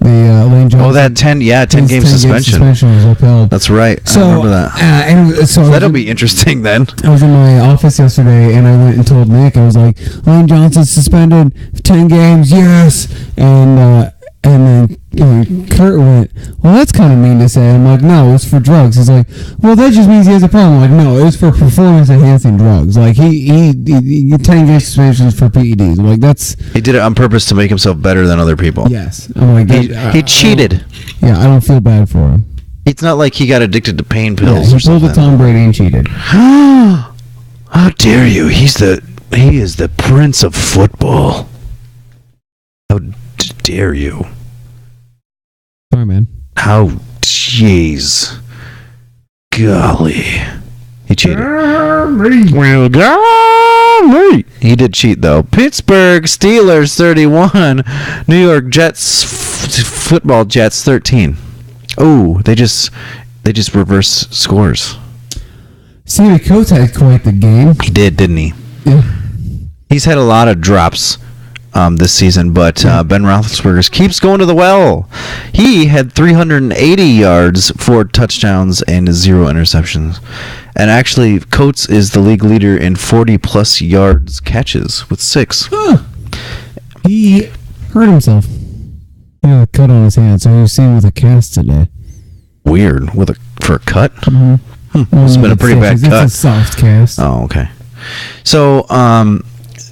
Lane Johnson. Oh, that 10 game suspension. Was upheld. That's right. So, I remember that. So that'll be interesting then. I was in my office yesterday, and I went and told Nick, I was like, Lane Johnson suspended for 10 games, yes. And And then Kurt went, well, that's kind of mean to say. I'm like, no, it's for drugs. He's like, well, that just means he has a problem. I'm like, no, it's for performance-enhancing drugs. Like, he 10 suspensions for PEDs. I'm like, that's... He did it on purpose to make himself better than other people. Yes. I'm like, He cheated. Yeah, I don't feel bad for him. It's not like he got addicted to pain Yeah, pills he or pulled something. a Tom Brady and cheated. How dare you? He is the prince of football. How dare you? Sorry, man. How, jeez. Golly. He cheated. Well, golly. He did cheat, though. Pittsburgh Steelers 31. New York Jets, football Jets 13. Oh, they just reverse scores. Sammy Coates had quite the game. He did, didn't he? Yeah. He's had a lot of drops this season, but Ben Roethlisberger keeps going to the well. He had 380 yards, 4 touchdowns, and 0 interceptions. And actually, Coates is the league leader in 40-plus yards catches with 6. Huh. He hurt himself. He had a cut on his hand, so he was seen with a cast today. Weird. For a cut? Mm-hmm. It's been a pretty bad cut. It's a soft cast. Oh, okay. So,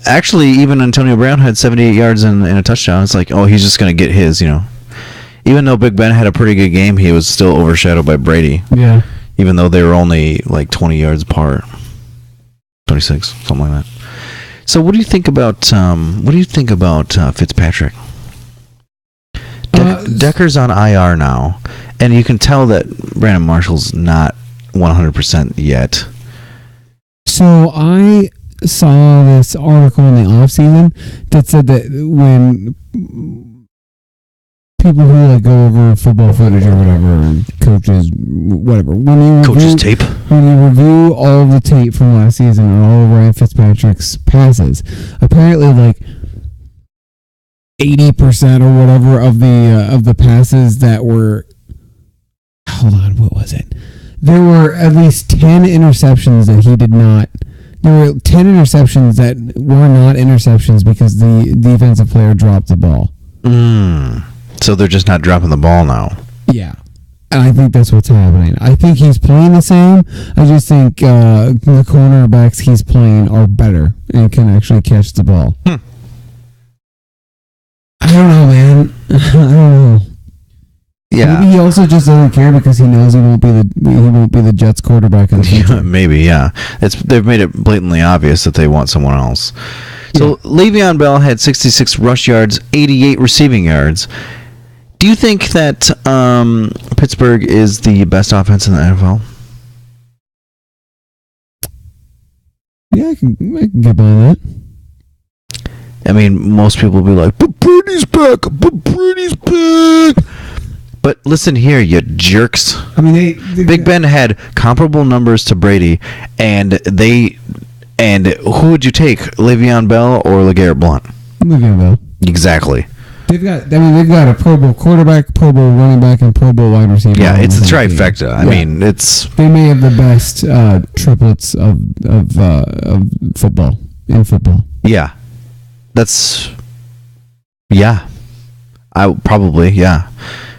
actually, even Antonio Brown had 78 yards and a touchdown. It's like, oh, he's just going to get his, Even though Big Ben had a pretty good game, he was still overshadowed by Brady. Yeah. Even though they were only like 20 yards apart. 26, something like that. So what do you think about Fitzpatrick? Decker's on IR now, and you can tell that Brandon Marshall's not 100% yet. So I saw this article in the off season that said that when people who like go over football footage or whatever, coaches, whatever, when you review all the tape from last season and all of Ryan Fitzpatrick's passes, apparently like 80% or whatever of the passes that were, hold on, what was it? There were at least 10 interceptions that he did not. There were 10 interceptions that were not interceptions because the defensive player dropped the ball. So they're just not dropping the ball now. Yeah. And I think that's what's happening. I think he's playing the same. I just think the cornerbacks he's playing are better and can actually catch the ball. I don't know, man. I don't know. Yeah. Maybe he also just doesn't care because he knows he won't be the Jets quarterback in the future. Maybe, yeah. They've made it blatantly obvious that they want someone else. So Le'Veon Bell had 66 rush yards, 88 receiving yards. Do you think that Pittsburgh is the best offense in the NFL? Yeah, I can get behind that. I mean, most people will be like, but Brady's back! But listen here, you jerks. I mean, Big Ben had comparable numbers to Brady, and who would you take, Le'Veon Bell or LeGarrette Blount? Le'Veon Bell. Exactly. They've got a Pro Bowl quarterback, Pro Bowl running back, and Pro Bowl wide receiver. Yeah, it's a trifecta. I mean, it's they may have the best triplets of football in football. Yeah, that's I probably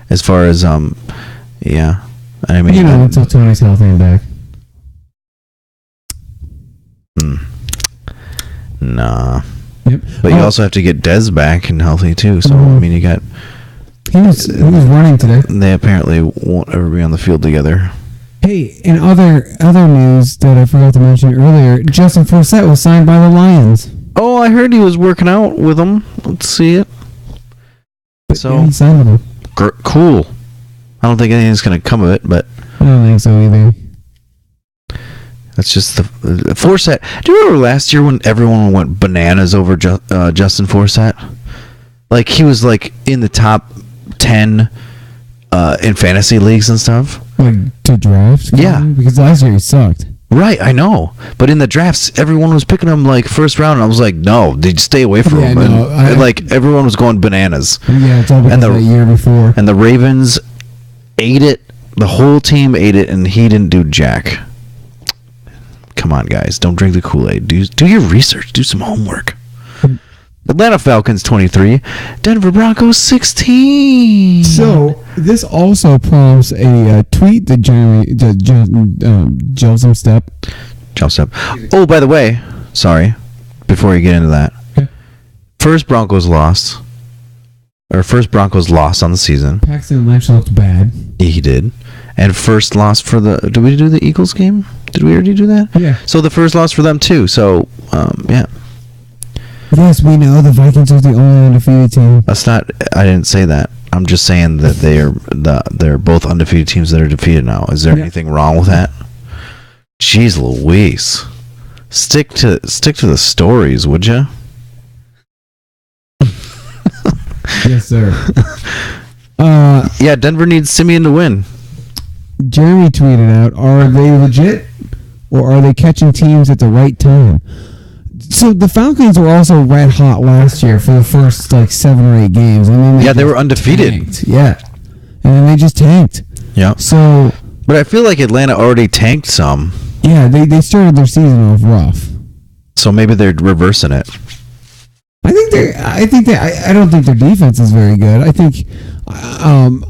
as far as I mean, until Tony's healthy and back. Nah. Yep. But you also have to get Dez back and healthy too. So I mean, you got. He was running today. They apparently won't ever be on the field together. Hey, in other news that I forgot to mention earlier, Justin Forsett was signed by the Lions. Oh, I heard he was working out with them. Let's see it. So yeah, he signed with them. Cool. I don't think anything's gonna come of it, but I don't think so either. That's just the Forsett. Do you remember last year when everyone went bananas over Justin Forsett? Like he was like in the top 10 in fantasy leagues and stuff. Like to draft? Yeah, because last year he sucked. Right, I know. But in the drafts, everyone was picking him like first round, and I was like, no, did stay away from him. No, and like everyone was going bananas. Yeah, it's all because of the year before. And the Ravens ate it. The whole team ate it, and he didn't do jack. Come on, guys. Don't drink the Kool-Aid. Do your research. Do some homework. Atlanta Falcons 23, Denver Broncos 16. So this also prompts a tweet that Joseph Step. Joseph. Oh, by the way, sorry, before you get into that. Okay. First Broncos loss on the season. Paxton Lynch looked bad. He did. And first loss for the... Did we do the Eagles game? Did we already do that? Yeah. So the first loss for them, too. So, yeah. Yes, we know the Vikings are the only undefeated team. That's not... I didn't say that. I'm just saying that they're both undefeated teams that are defeated now. Is there anything wrong with that? Jeez Louise. Stick to the stories, would you? Yes, sir. Yeah, Denver needs Simeon to win. Jeremy tweeted out, are they legit or are they catching teams at the right time? So the Falcons were also red hot last year for the first 7 or 8 games. And then They were undefeated. Tanked. Yeah. And then they just tanked. Yeah. So... But I feel like Atlanta already tanked some. Yeah, they started their season off rough. So maybe they're reversing it. I don't think their defense is very good. I think on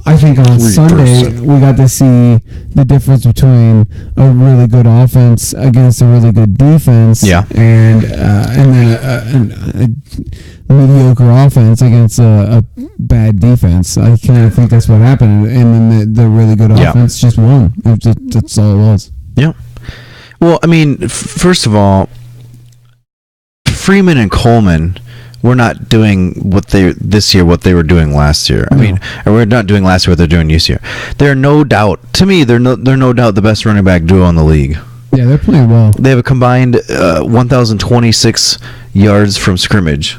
Sunday we got to see the difference between a really good offense against a really good defense. Yeah. And then a mediocre offense against a bad defense. I kind of think that's what happened. And then the really good offense just won. That's all it was. Yeah. Well, I mean, first of all, Freeman and Coleman were not doing what they were doing last year. I mean, we're not doing last year what they're doing this year. They're no doubt the best running back duo in the league. Yeah, they're playing well. They have a combined 1,026 yards from scrimmage.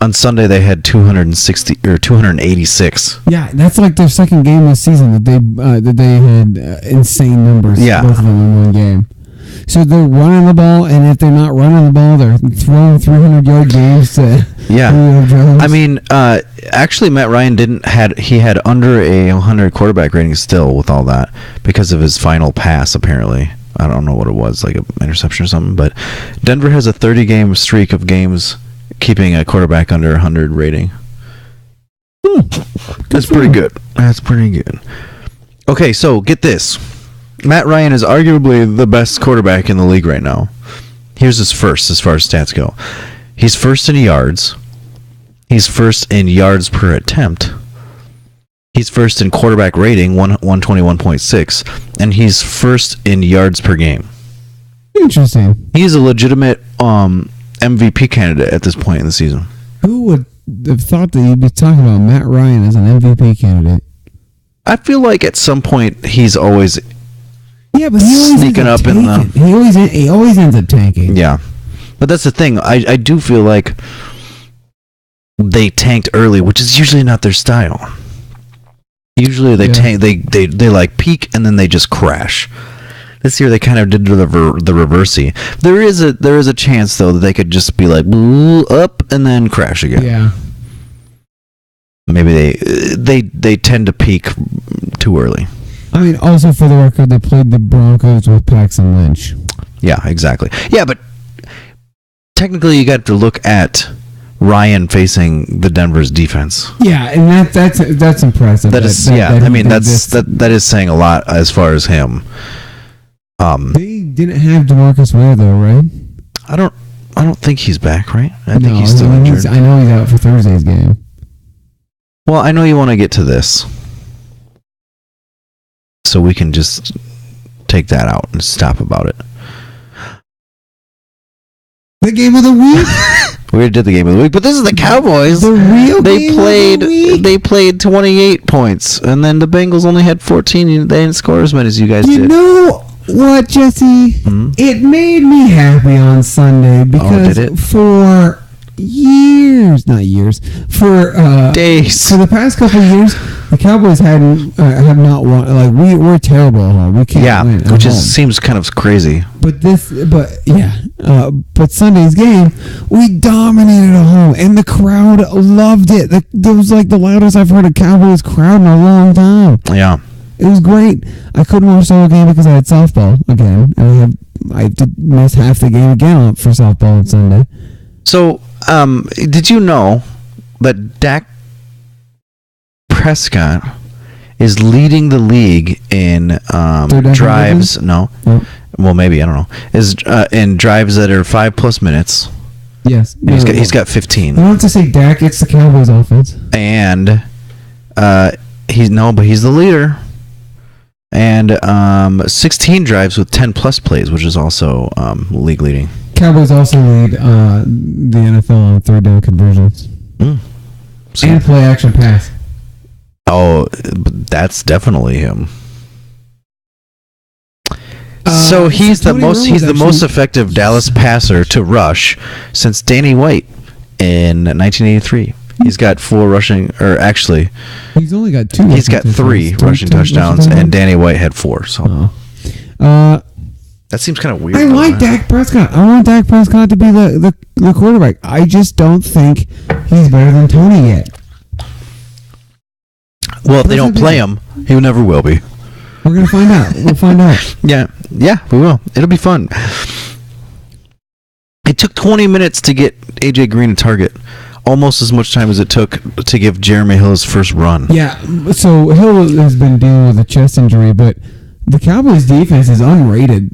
On Sunday they had 286. Yeah, that's like their second game this season that they had insane numbers. Yeah. Both of them in one game. So they're running the ball, and if they're not running the ball, they're throwing 300-yard games to Julio Jones. I mean, actually, Matt Ryan had under a 100 quarterback rating still with all that because of his final pass, apparently. I don't know what it was, like an interception or something. But Denver has a 30-game streak of games keeping a quarterback under 100 rating. That's pretty good. That's pretty good. Okay, so get this. Matt Ryan is arguably the best quarterback in the league right now. Here's his first as far as stats go. He's first in yards. He's first in yards per attempt. He's first in quarterback rating, 121.6. And he's first in yards per game. Interesting. He's a legitimate MVP candidate at this point in the season. Who would have thought that you'd be talking about Matt Ryan as an MVP candidate? I feel like at some point he's always... Yeah, but he always sneaking up in the... He always ends up tanking. Yeah. But that's the thing. I do feel like they tanked early, which is usually not their style. Usually they tank, they like peak and then they just crash. This year they kind of did the reversey. There is a chance though that they could just be like up and then crash again. Yeah. Maybe they tend to peak too early. I mean, also for the record, they played the Broncos with Paxton Lynch. Yeah, exactly. Yeah, but technically you got to look at Ryan facing the Denver's defense. Yeah, and that's impressive. That is saying a lot as far as him. They didn't have DeMarcus Ware though, right? I don't think he's back, right? I think he's still injured. I know he's out for Thursday's game. Well, I know you want to get to this, so we can just take that out and stop about it. The game of the week. We already did the game of the week, but this is the Cowboys. The real game of the week. They played 28 points, and then the Bengals only had 14. They didn't score as many as you guys did. You know what, Jesse? Hmm? It made me happy on Sunday because did it? for days. For the past couple of years, the Cowboys have not won. Like we're terrible at home. We can't win. Which seems kind of crazy. But Sunday's game, we dominated at home, and the crowd loved it. That was like the loudest I've heard a Cowboys crowd in a long time. Yeah. It was great. I couldn't watch the whole game because I had softball again, and I did miss half the game again for softball on Sunday. So Did you know that Dak Prescott is leading the league in drives? No. Nope. Well, maybe, I don't know. Is in drives that are 5+ minutes. Yes. And he's got 15. You don't have to say Dak. It's the Cowboys offense. And he's the leader. And 16 drives with 10+ plays, which is also league leading. Cowboys also lead the NFL on third down conversions. So, And play action pass. oh, that's definitely him. So he's the Tony most Romo's actually- effective Dallas passer to rush since Danny White in 1983. He's got 4 rushing, or actually, He's only got 2. he's got 3 rushing touchdowns, and Danny White had 4. So that seems kind of weird. I though, like right? Dak Prescott. I want Dak Prescott to be the quarterback. I just don't think he's better than Tony yet. Well, if they don't play him, he never will be. We're gonna find out. We'll find out. Yeah, we will. It'll be fun. It took 20 minutes to get AJ Green a target, almost as much time as it took to give Jeremy Hill his first run. Yeah. So Hill has been dealing with a chest injury, but the Cowboys' defense is underrated.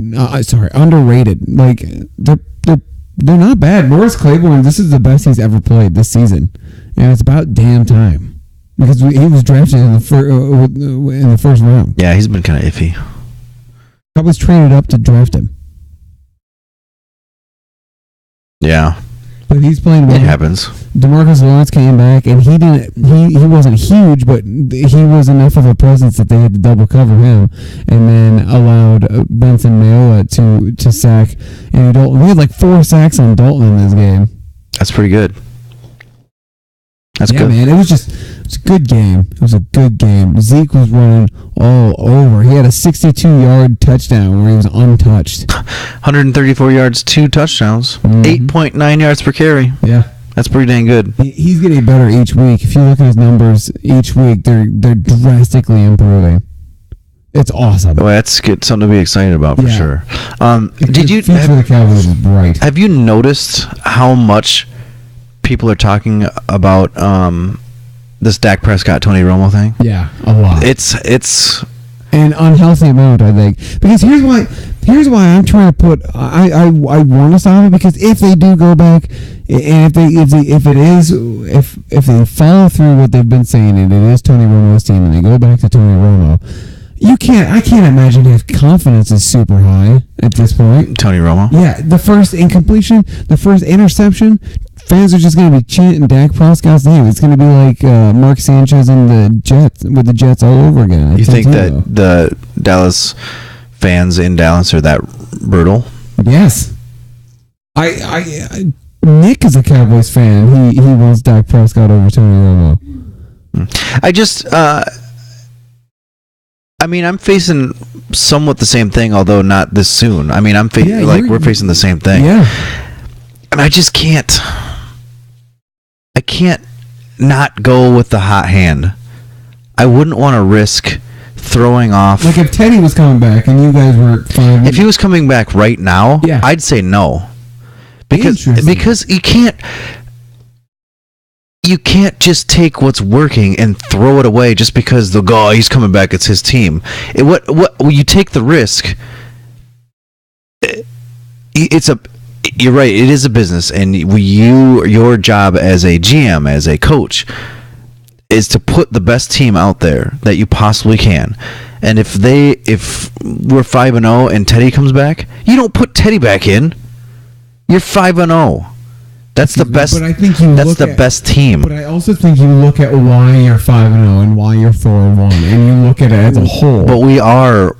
Like they're not bad. Morris Claiborne, this is the best he's ever played this season, and it's about damn time. Because he was drafted in the first round. Yeah, he's been kind of iffy. Cowboys traded up to draft him. Yeah, But he's playing well. it happens. DeMarcus Lawrence came back, and he wasn't huge, but he was enough of a presence that they had to double cover him, and then allowed Benson Mayowa to sack Andy Dalton. We had like 4 sacks on Dalton in this game. That's pretty good. That's Yeah, good. man, it was a good game. It was a good game. Zeke was running all over. He had a 62-yard touchdown where he was untouched. 134 yards, 2 touchdowns, 8.9 yards per carry. Yeah. That's pretty dang good. He's getting better each week. If you look at his numbers each week, they're drastically improving. It's awesome. Well, that's good. Something to be excited about for Yeah. sure. The future of Have, the Cowboys is bright. have you noticed how much people are talking about this Dak Prescott Tony Romo thing? Yeah, a lot. It's An unhealthy amount, I think. Because here's why I'm trying to put. I want to stop it, because if they do go back, and if they follow through what they've been saying, and it is Tony Romo's team, and they go back to Tony Romo, I can't imagine his confidence is super high at this point. Tony Romo. Yeah, the first incompletion, the first interception, fans are just going to be chanting Dak Prescott's name. It's going to be like Mark Sanchez and the Jets all over again. You think that the Dallas fans in Dallas are that brutal? Yes. I Nick is a Cowboys fan. He wants Dak Prescott over Tony Romo. I just, I mean, I'm facing somewhat the same thing, although not this soon. I mean, we're facing the same thing. Yeah. And I just can't. I can't not go with the hot hand. I wouldn't want to risk throwing off. Like if Teddy was coming back and you guys were fine. If he was coming back right now, Yeah. I'd say no. Interesting. Because you can't just take what's working and throw it away just because they'll go, oh, he's coming back, it's his team. When you take the risk, you're right, it is a business, and your job as a GM, as a coach, is to put the best team out there that you possibly can. And if we're 5-0 and Teddy comes back, you don't put Teddy back in. You're 5-0. That's the best. But I think that's the best team. But I also think you look at why you're 5-0 and why you're 4-1, and you look at it as a whole. But we are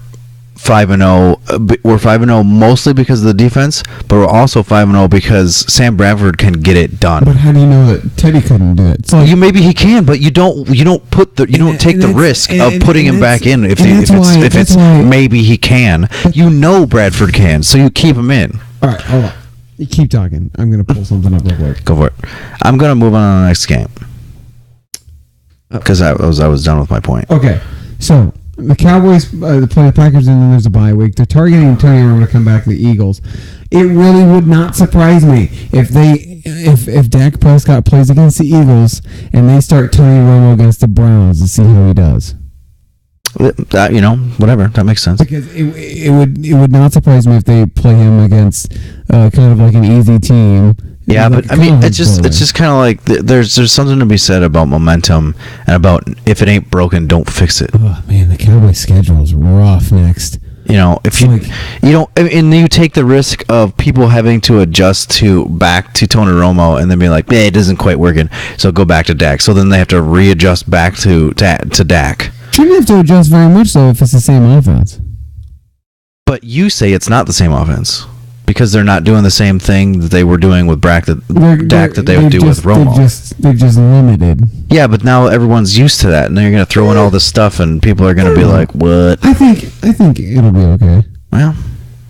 5-0. We're 5-0 mostly because of the defense, but we're also 5-0 because Sam Bradford can get it done. But how do you know that Teddy couldn't do it? So Maybe he can, but you don't take the risk of putting him back in if it's maybe he can. You know Bradford can, so you keep him in. All right, hold on. You keep talking. I'm gonna pull something up real quick. Go for it. I'm gonna move on to the next game because I was done with my point. Okay, so the Cowboys play the Packers, and then there's a bye week. They're targeting Tony Romo to come back to the Eagles. It really would not surprise me if they if Dak Prescott plays against the Eagles and they start Tony Romo against the Browns to see how he does. That, whatever. That makes sense. Because it would not surprise me if they play him against kind of like an easy team. Yeah, like but I mean, it's just kind of like there's something to be said about momentum and about if it ain't broken, don't fix it. Oh man, the Cowboys' schedule is rough next. If you take the risk of people having to adjust back to Tony Romo and then be like, it isn't quite working, so go back to Dak. So then they have to readjust back to Dak. Shouldn't have to adjust very much though if it's the same offense. But you say it's not the same offense because they're not doing the same thing that they were doing with Dak that they would do with Romo. They're just limited. Yeah, but now everyone's used to that, and they're going to throw in all this stuff, and people are going to be like, "What?" I think it'll be okay. Well,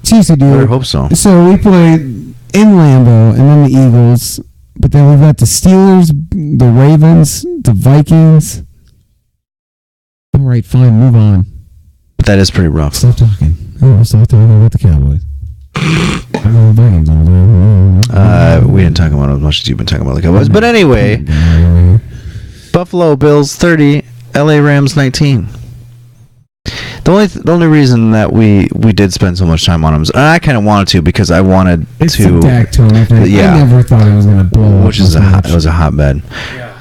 Seriously, dude. I hope so. So we play in Lambeau, and then the Eagles, but then we've got the Steelers, the Ravens, the Vikings. All right, fine, move on. But that is pretty rough. Stop talking. Oh, stop talking about the Cowboys. We didn't talk about it as much as you've been talking about the Cowboys. But anyway, Buffalo Bills 30, LA Rams 19. The only reason that we did spend so much time on them, and I kind of wanted to because I wanted it's to. The Dak Tony thing. Yeah, I never thought it was going to blow up. Which is it was a hotbed. Yeah.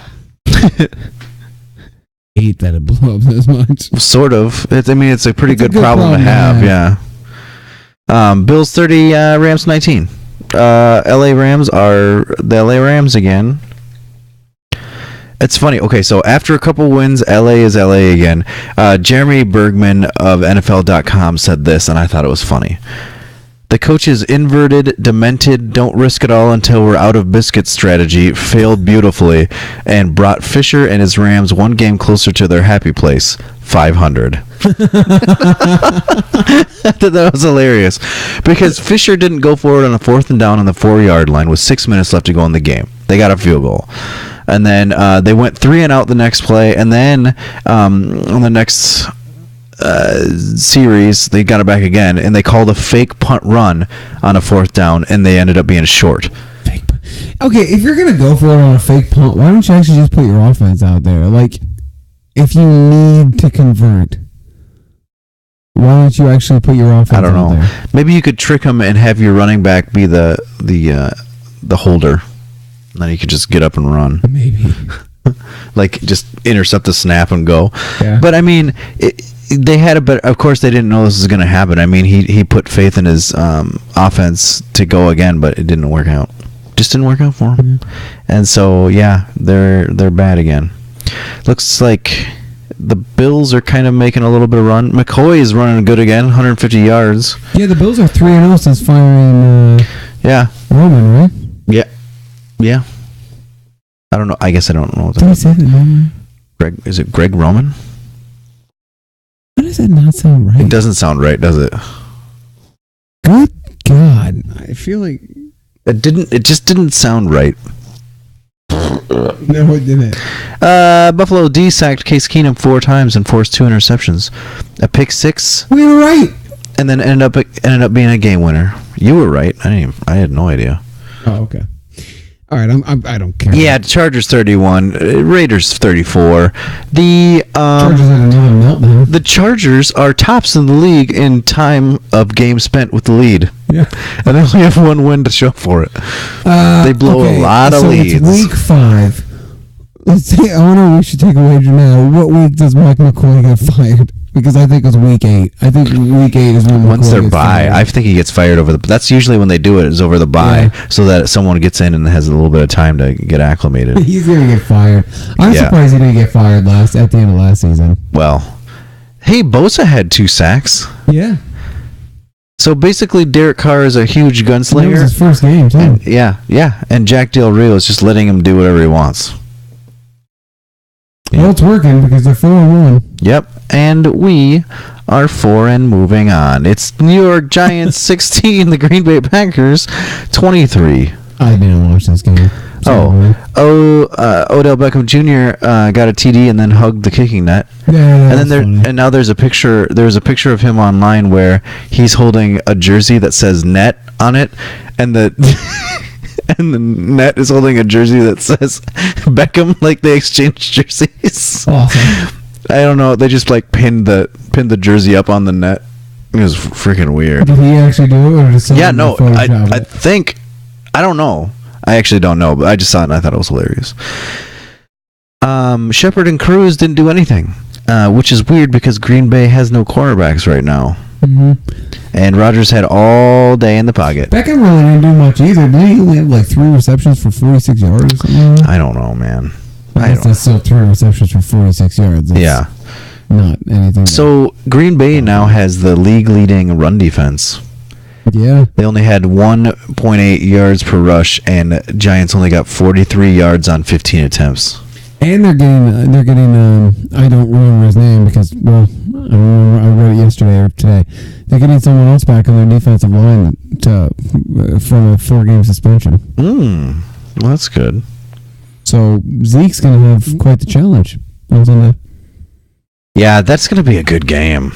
Hate that it blew up this much. Sort of. It's a pretty good problem to have. Yeah. Bills 30, Rams 19. LA Rams are the LA Rams again. It's funny. Okay, so after a couple wins, LA is LA again. Jeremy Bergman of NFL.com said this, and I thought it was funny. The coach's inverted, demented, don't risk it all until we're out of biscuit strategy failed beautifully and brought Fisher and his Rams one game closer to their happy place, 500. That was hilarious because Fisher didn't go for it on a 4th and down on the 4-yard line with 6 minutes left to go in the game. They got a field goal. And then they went 3 and out the next play, and then on the next series they got it back again, and they called a fake punt run on a 4th down, and they ended up being short. Okay, if you're gonna go for it on a fake punt, why don't you actually just put your offense out there? Like, if you need to convert, why don't you actually put your offense out there? I don't know. Maybe you could trick them and have your running back be the holder. And then you could just get up and run. Maybe. Like, just intercept the snap and go. Yeah. But, I mean, they had a better... Of course, they didn't know this was going to happen. I mean, he put faith in his offense to go again, but it didn't work out. Just didn't work out for him. Mm-hmm. And so, yeah, they're bad again. Looks like the Bills are kind of making a little bit of run. McCoy is running good again, 150 yards. Yeah, the Bills are 3-0 since firing Roman, right? Yeah. Yeah. I don't know. I guess I don't know. Did I say that Roman? Greg, is it Greg Roman? Why does that not sound right? It doesn't sound right, does it? Good God. I feel like... It just didn't sound right. No, it didn't. Buffalo D sacked Case Keenum 4 times and forced 2 interceptions. A pick 6. We were right. And then ended up being a game winner. You were right. I had no idea. Oh, okay. All right, I don't care. Yeah, Chargers 31, Raiders 34. The Chargers had another meltdown. The Chargers are tops in the league in time of games spent with the lead. Yeah, and they only have 1 win to show for it. They blow a lot of leads. It's week 5. I wonder. We should take a wager now. What week does Mike McCoy get fired? Because I think it's week 8. I think week 8 is when once they're bye. I think he gets fired over the. That's usually when they do it. Is over the bye, so that someone gets in and has a little bit of time to get acclimated. He's gonna get fired. I'm surprised he didn't get fired at the end of last season. Well, hey, Bosa had 2 sacks. Yeah. So basically, Derek Carr is a huge gunslinger. It was his first game too. And, yeah, and Jack Del Rio is just letting him do whatever he wants. Well, it's working because they're 4-1. Yep, and we are 4 and moving on. It's New York Giants 16, the Green Bay Packers 23. I didn't watch this game. Odell Beckham Jr. Got a TD and then hugged the kicking net. Yeah, and now there's a picture. There's a picture of him online where he's holding a jersey that says "net" on it, and the and the net is holding a jersey that says Beckham, like they exchanged jerseys. Awesome. I don't know. They just like pinned the jersey up on the net. It was freaking weird. Did he actually do it, or did someone Yeah, no, Photoshop I it? think, I don't know. I actually don't know, but I just saw it and I thought it was hilarious. Shepard and Cruz didn't do anything, which is weird because Green Bay has no cornerbacks right now. Mm-hmm. And Rodgers had all day in the pocket. Beckham really didn't do much either. Did he only have like 3 receptions for 46 yards or something? I don't know, man. I guess that's still 3 receptions for 46 yards. That's Yeah. not anything. So Green Bay now has the league-leading run defense. Yeah. They only had 1.8 yards per rush, and Giants only got 43 yards on 15 attempts. And they're getting I don't remember his name because, well, I read it yesterday or today. They're getting someone else back on their defensive line from a 4-game suspension. Well, that's good. So Zeke's going to have quite the challenge on Sunday. Yeah, that's going to be a good game.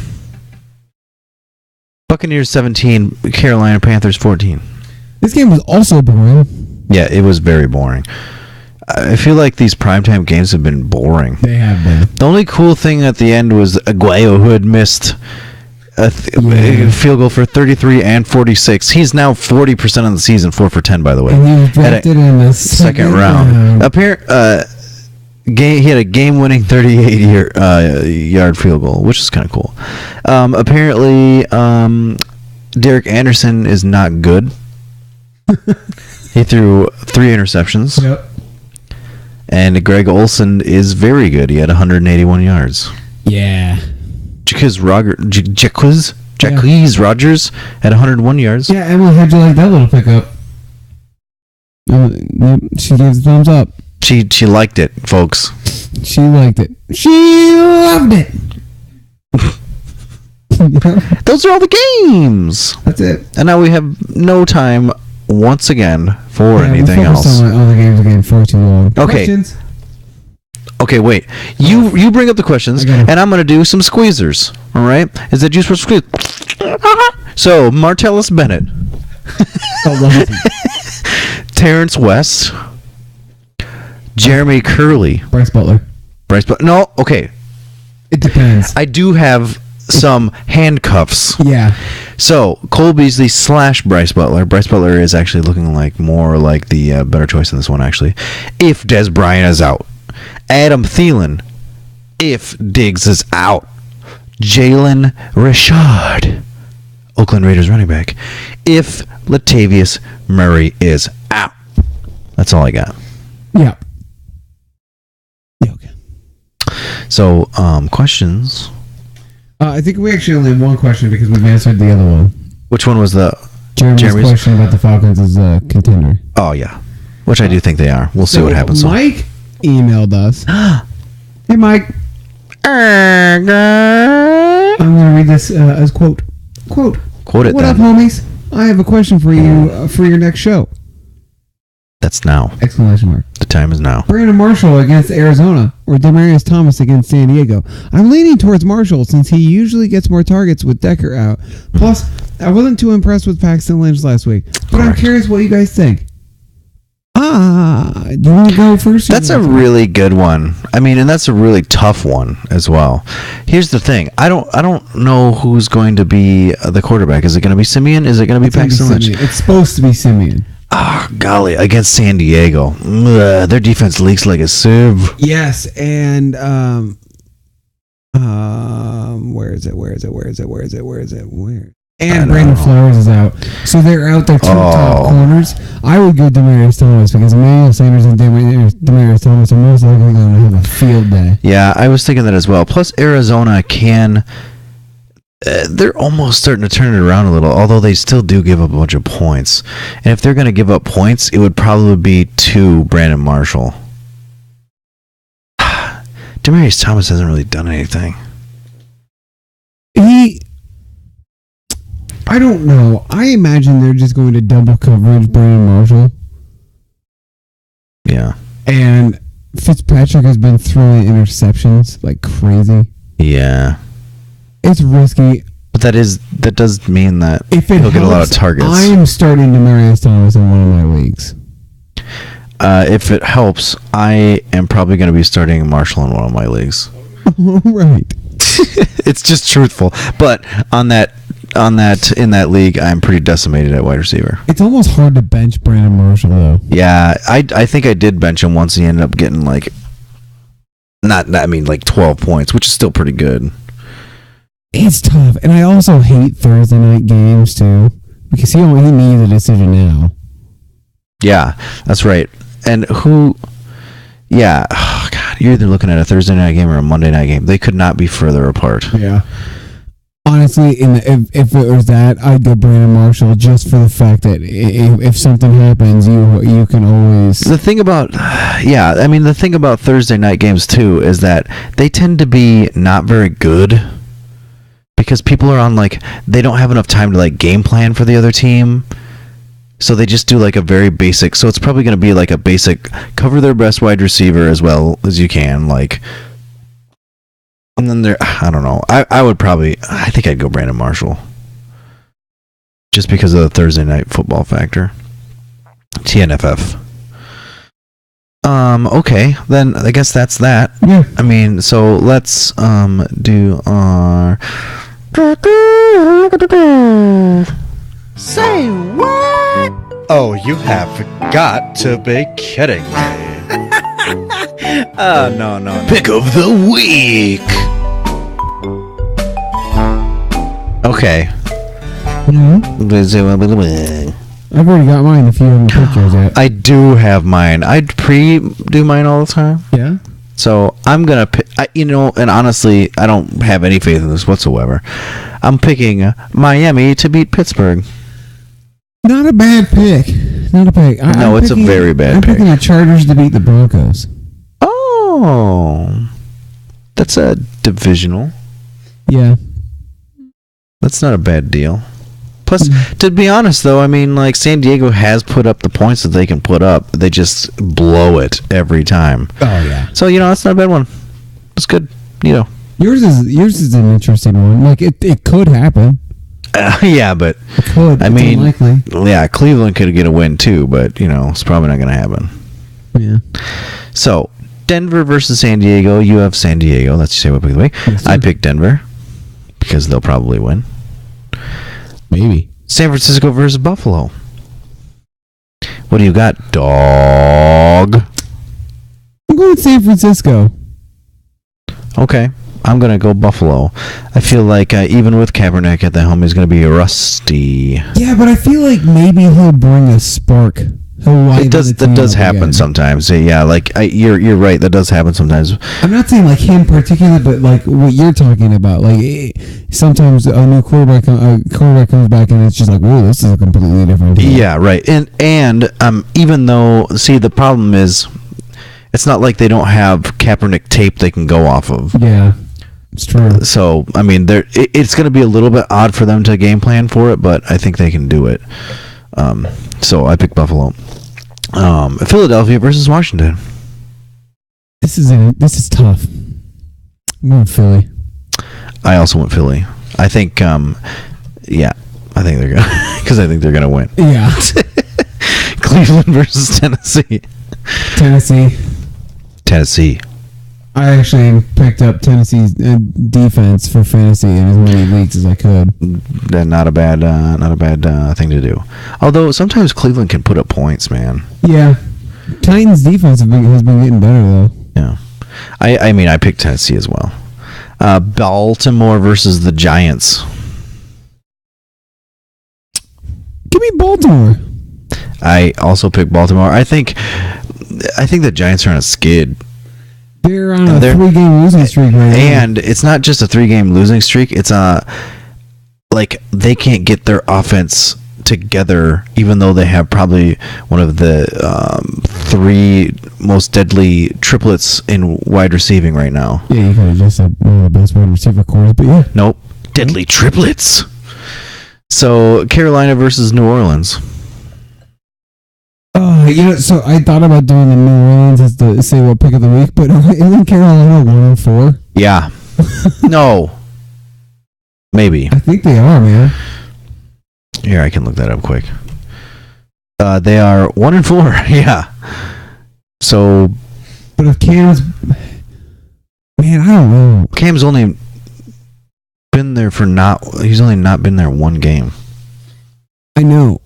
Buccaneers 17, Carolina Panthers 14. This game was also boring. Yeah, it was very boring. I feel like these primetime games have been boring. They have been. The only cool thing at the end was Aguayo, who had missed a field goal for 33 and 46. He's now 40% of the season, 4 for 10, by the way. And he was drafted in the Second round. He had a game-winning 38-yard field goal, which is kind of cool. Apparently, Derek Anderson is not good. He threw 3 interceptions. Yep. And Greg Olsen is very good. He had 181 yards. Yeah. Jacquizz Rodgers had 101 yards. Yeah, Emily, how'd you like that little pickup? Yep, she gave the thumbs up. She liked it, folks. She liked it. She loved it. Those are all the games. That's it. And now we have no time once again for anything we focused else. on other games again far too long. Okay. Questions? Okay, wait. You bring up the questions, I got it. and I'm going to do some squeezers. All right? Is that juice for squeeze? So, Martellus Bennett, Terrence West, Jeremy Curley, Bryce Butler. Bryce. No, okay. It depends. I do have some handcuffs. Yeah. So, Cole Beasley / Bryce Butler. Bryce Butler is actually looking like more like the better choice in this one, actually. If Des Bryant is out. Adam Thielen, if Diggs is out. Jalen Richard, Oakland Raiders running back, if Latavius Murray is out. That's all I got. Yeah. Yeah, okay. So, questions. I think we actually only have one question because we've answered the other one. Which one was the... Jeremy's question about the Falcons is a contender. Oh, yeah. Which I do think they are. We'll see what happens. Mike emailed us. Hey, Mike. I'm going to read this as quote. Quote Quote it What then. up, homies? I have a question for you for your next show. That's now. Exclamation mark. The time is now. Brandon Marshall against Arizona or Demaryius Thomas against San Diego. I'm leaning towards Marshall since he usually gets more targets with Decker out. Plus, I wasn't too impressed with Paxton Lynch last week. But I'm Correct. curious what you guys think. Do you want to go first? That's a really good one. I mean, and that's a really tough one as well. Here's the thing. I don't know who's going to be the quarterback. Is it going to be Simeon? Is it going to be Paxton Lynch? It's supposed to be Simeon. Ah, golly, against San Diego. Ugh, their defense leaks like a sieve. Yes, and where is it? And Brandon Flowers is out. So they're out their two top corners. I would go Demaryius Thomas because Emmanuel Sanders and Demaryius Thomas are most likely going to have a field day. Yeah, I was thinking that as well. Plus, Arizona can... they're almost starting to turn it around a little, although they still do give up a bunch of points. And if they're going to give up points, it would probably be to Brandon Marshall. Demaryius Thomas hasn't really done anything. I don't know. I imagine they're just going to double coverage Brandon Marshall. Yeah. And Fitzpatrick has been throwing interceptions like crazy. Yeah. It's risky. But that does mean that If it he'll get a lot of helps, targets. I am starting Demaryius Thomas in one of my leagues. if it helps, I am probably going to be starting Marshall in one of my leagues. All right. It's just truthful. But in that league, I'm pretty decimated at wide receiver. It's almost hard to bench Brandon Marshall though. Yeah, I think I did bench him once. He ended up getting like, like 12 points, which is still pretty good. It's tough, and I also hate Thursday night games too because he needs a decision now. Yeah, that's right. And yeah, oh God, you're either looking at a Thursday night game or a Monday night game. They could not be further apart. Yeah. Honestly, if it was that, I'd go Brandon Marshall just for the fact that if something happens, you can always. The thing about Thursday night games too is that they tend to be not very good because people are on they don't have enough time to game plan for the other team. So they just do a very basic. So it's probably going to be a basic cover their best wide receiver as well as you can, and then I don't know. I think I'd go Brandon Marshall, just because of the Thursday night football factor. TNFF. Okay, then I guess that's that. Yeah. I mean, so let's do our. Say what? Oh, you have got to be kidding me. No. Pick of the week. Okay. I've already got mine if you haven't picked yours yet. I do have mine. I do mine all the time. Yeah? So I'm going to pick, and honestly, I don't have any faith in this whatsoever. I'm picking Miami to beat Pittsburgh. Not a bad pick. Not a pick. It's a very bad pick. I'm picking the Chargers to beat the Broncos. Oh. That's a divisional. Yeah. That's not a bad deal. Plus, to be honest, though, I mean, San Diego has put up the points that they can put up. They just blow it every time. Oh, yeah. So, that's not a bad one. It's good. Yours is an interesting one. It could happen. Yeah, but it could. I mean, unlikely. Yeah, Cleveland could get a win too, but it's probably not going to happen. Yeah. So Denver versus San Diego. You have San Diego. That's your pick of the week. Yes, I picked Denver because they'll probably win. Maybe. San Francisco versus Buffalo. What do you got, dog? I'm going with San Francisco. Okay. I'm going to go Buffalo. I feel like even with Kaepernick at the helm, he's going to be rusty. Yeah, but I feel like maybe he'll bring a spark. That does happen sometimes. Yeah, you're right. That does happen sometimes. I'm not saying him particularly, but what you're talking about. Sometimes a new quarterback comes back and it's just whoa, this is a completely different team. Yeah, right. And even though, the problem is, it's not like they don't have Kaepernick tape they can go off of. Yeah. It's true. So, I mean, it's going to be a little bit odd for them to game plan for it, but I think they can do it. So I picked Buffalo. Philadelphia versus Washington. This is tough. I'm going Philly. I also went Philly. I think, I think they're gonna because I think they're gonna win. Yeah. Cleveland versus Tennessee. Tennessee. I actually picked up Tennessee's defense for fantasy in as many leagues as I could. Not a bad thing to do. Although sometimes Cleveland can put up points, man. Yeah, Titans' defense has been getting better though. Yeah, I mean I picked Tennessee as well. Baltimore versus the Giants. Give me Baltimore. I also picked Baltimore. I think the Giants are on a skid. They're on a 3-game losing streak right now. And it's not just a 3-game losing streak. It's they can't get their offense together, even though they have probably one of the 3 most deadly triplets in wide receiving right now. Yeah, you could have just said one of the best wide receiver cores, but yeah. Nope. Deadly triplets. So, Carolina versus New Orleans. So I thought about doing the New Orleans as the say what pick of the week, but isn't Carolina 1-4? Yeah. No. Maybe. I think they are, man. Here, I can look that up quick. They are 1-4. Yeah. So But if Cam's, man, I don't know. Cam's only been there he's only not been there one game. I know,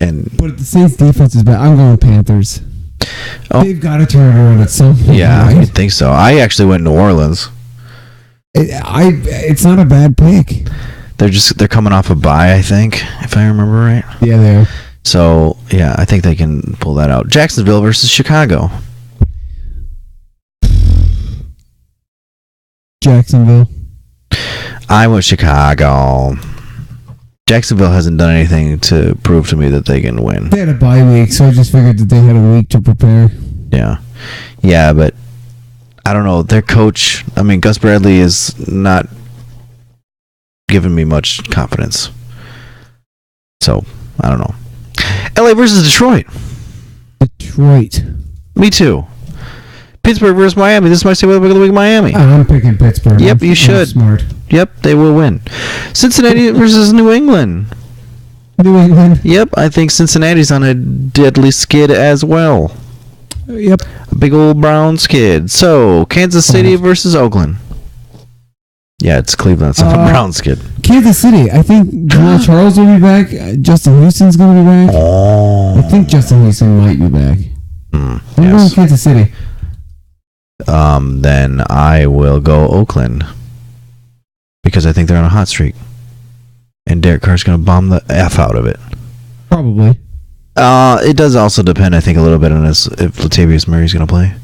And but if the Saints defense is bad, I'm going Panthers. Oh. They've got to turn it around at some point. yeah, I right? think so. I actually went to New Orleans. It's not a bad pick. They're coming off a bye, I think, if I remember right. Yeah, they are. So yeah, I think they can pull that out. Jacksonville versus Chicago. Jacksonville. I went Chicago. Jacksonville hasn't done anything to prove to me that they can win. They had a bye week, so I just figured that they had a week to prepare. Yeah, but I don't know. Their coach, I mean, Gus Bradley is not giving me much confidence. So I don't know. LA versus Detroit. Detroit. Me too. Pittsburgh versus Miami. This is my state of the week, Miami. I'm picking Pittsburgh. Yep, you should. I'm smart. Yep, they will win. Cincinnati versus New England. New England. Yep, I think Cincinnati's on a deadly skid as well. Yep. A big old brown skid. So, Kansas City versus Oakland. Yeah, it's Cleveland. It's not a brown skid. Kansas City. I think Jamal Charles will be back. Justin Houston's going to be back. Oh. I think Justin Houston might be back. I'm going Yes. Kansas City. Then I will go Oakland. Because I think they're on a hot streak. And Derek Carr's going to bomb the F out of it. Probably. It does also depend, I think, a little bit on if Latavius Murray's going to play.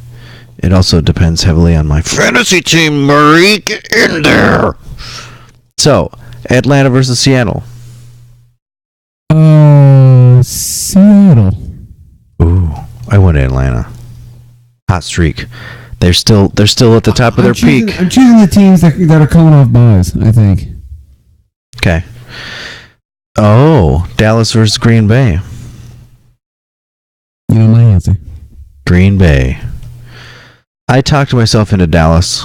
It also depends heavily on my fantasy team, Murray. Get in there. So, Atlanta versus Seattle. Seattle. Ooh, I went to Atlanta. Hot streak. They're still at the top of their peak. I'm choosing the teams that are coming off buys, I think. Okay. Oh, Dallas versus Green Bay. You know my answer. Green Bay. I talked myself into Dallas.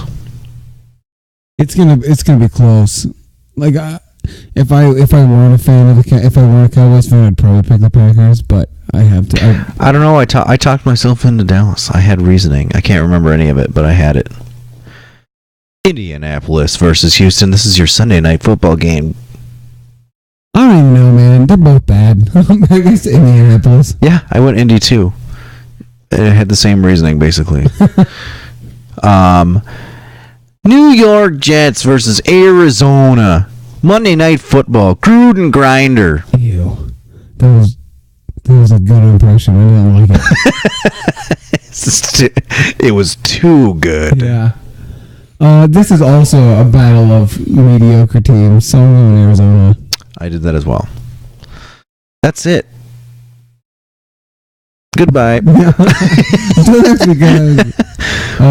It's gonna be close. Like if I weren't a fan of if I weren't a Cowboys fan, I'd probably pick the Packers. But I have to. I don't know. I talked myself into Dallas. I had reasoning. I can't remember any of it, but I had it. Indianapolis versus Houston. This is your Sunday night football game. I don't even know, man. They're both bad. I guess Indianapolis. Yeah, I went Indy too. It had the same reasoning, basically. New York Jets versus Arizona. Monday Night Football. Gruden Grinder. Ew. That was a good impression. I didn't like it. It was too good. Yeah. This is also a battle of mediocre teams. So I'm going Arizona. I did that as well. That's it. Goodbye. Until next week, guys.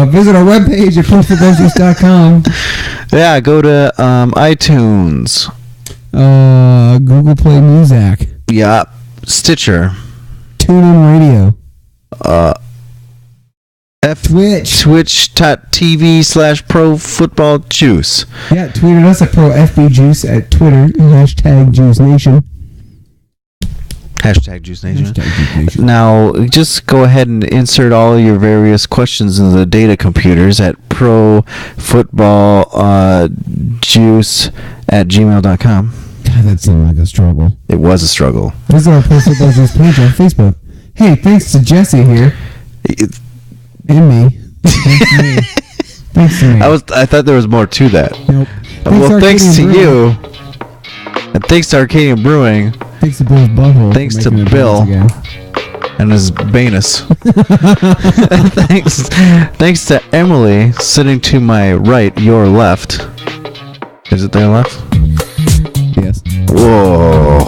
Visit our webpage at postfootballjuice.com. Yeah, go to iTunes. Google Play Music. Yeah, Stitcher. TuneIn Radio. Twitch.tv/ProFootballJuice. Yeah, tweeted us at ProFBJuice at Twitter. #JuiceNation. #JuiceNation. #JuiceNation. Now, just go ahead and insert all your various questions in the data computers at profootballjuice@gmail.com. God, that seemed like a struggle. It was a struggle. Visit our Pro Football Juice page on Facebook. Hey, thanks to Jesse here. And me. Thanks to me. Thanks to me. I thought there was more to that. Nope. Well, thanks to Arcadian you. And thanks to Arcadian Brewing. Thanks to Bill's Butthole. Thanks for to making an Bill. appearance again. And his Banus. Thanks to Emily sitting to my right, your left. Is it their left? Yes. Whoa.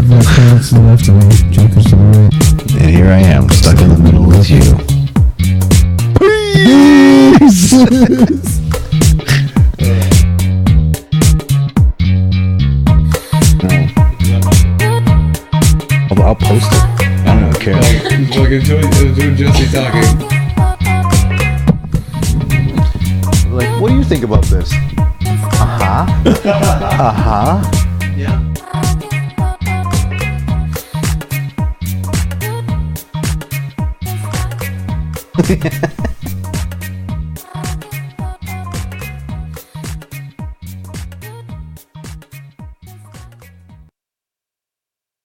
My parents to the left and my jokers to the right. And here I am, stuck in the middle with you. I'll post it. I don't even care. Look, enjoy Jesse talking. Like, what do you think about this? Yeah. Bye.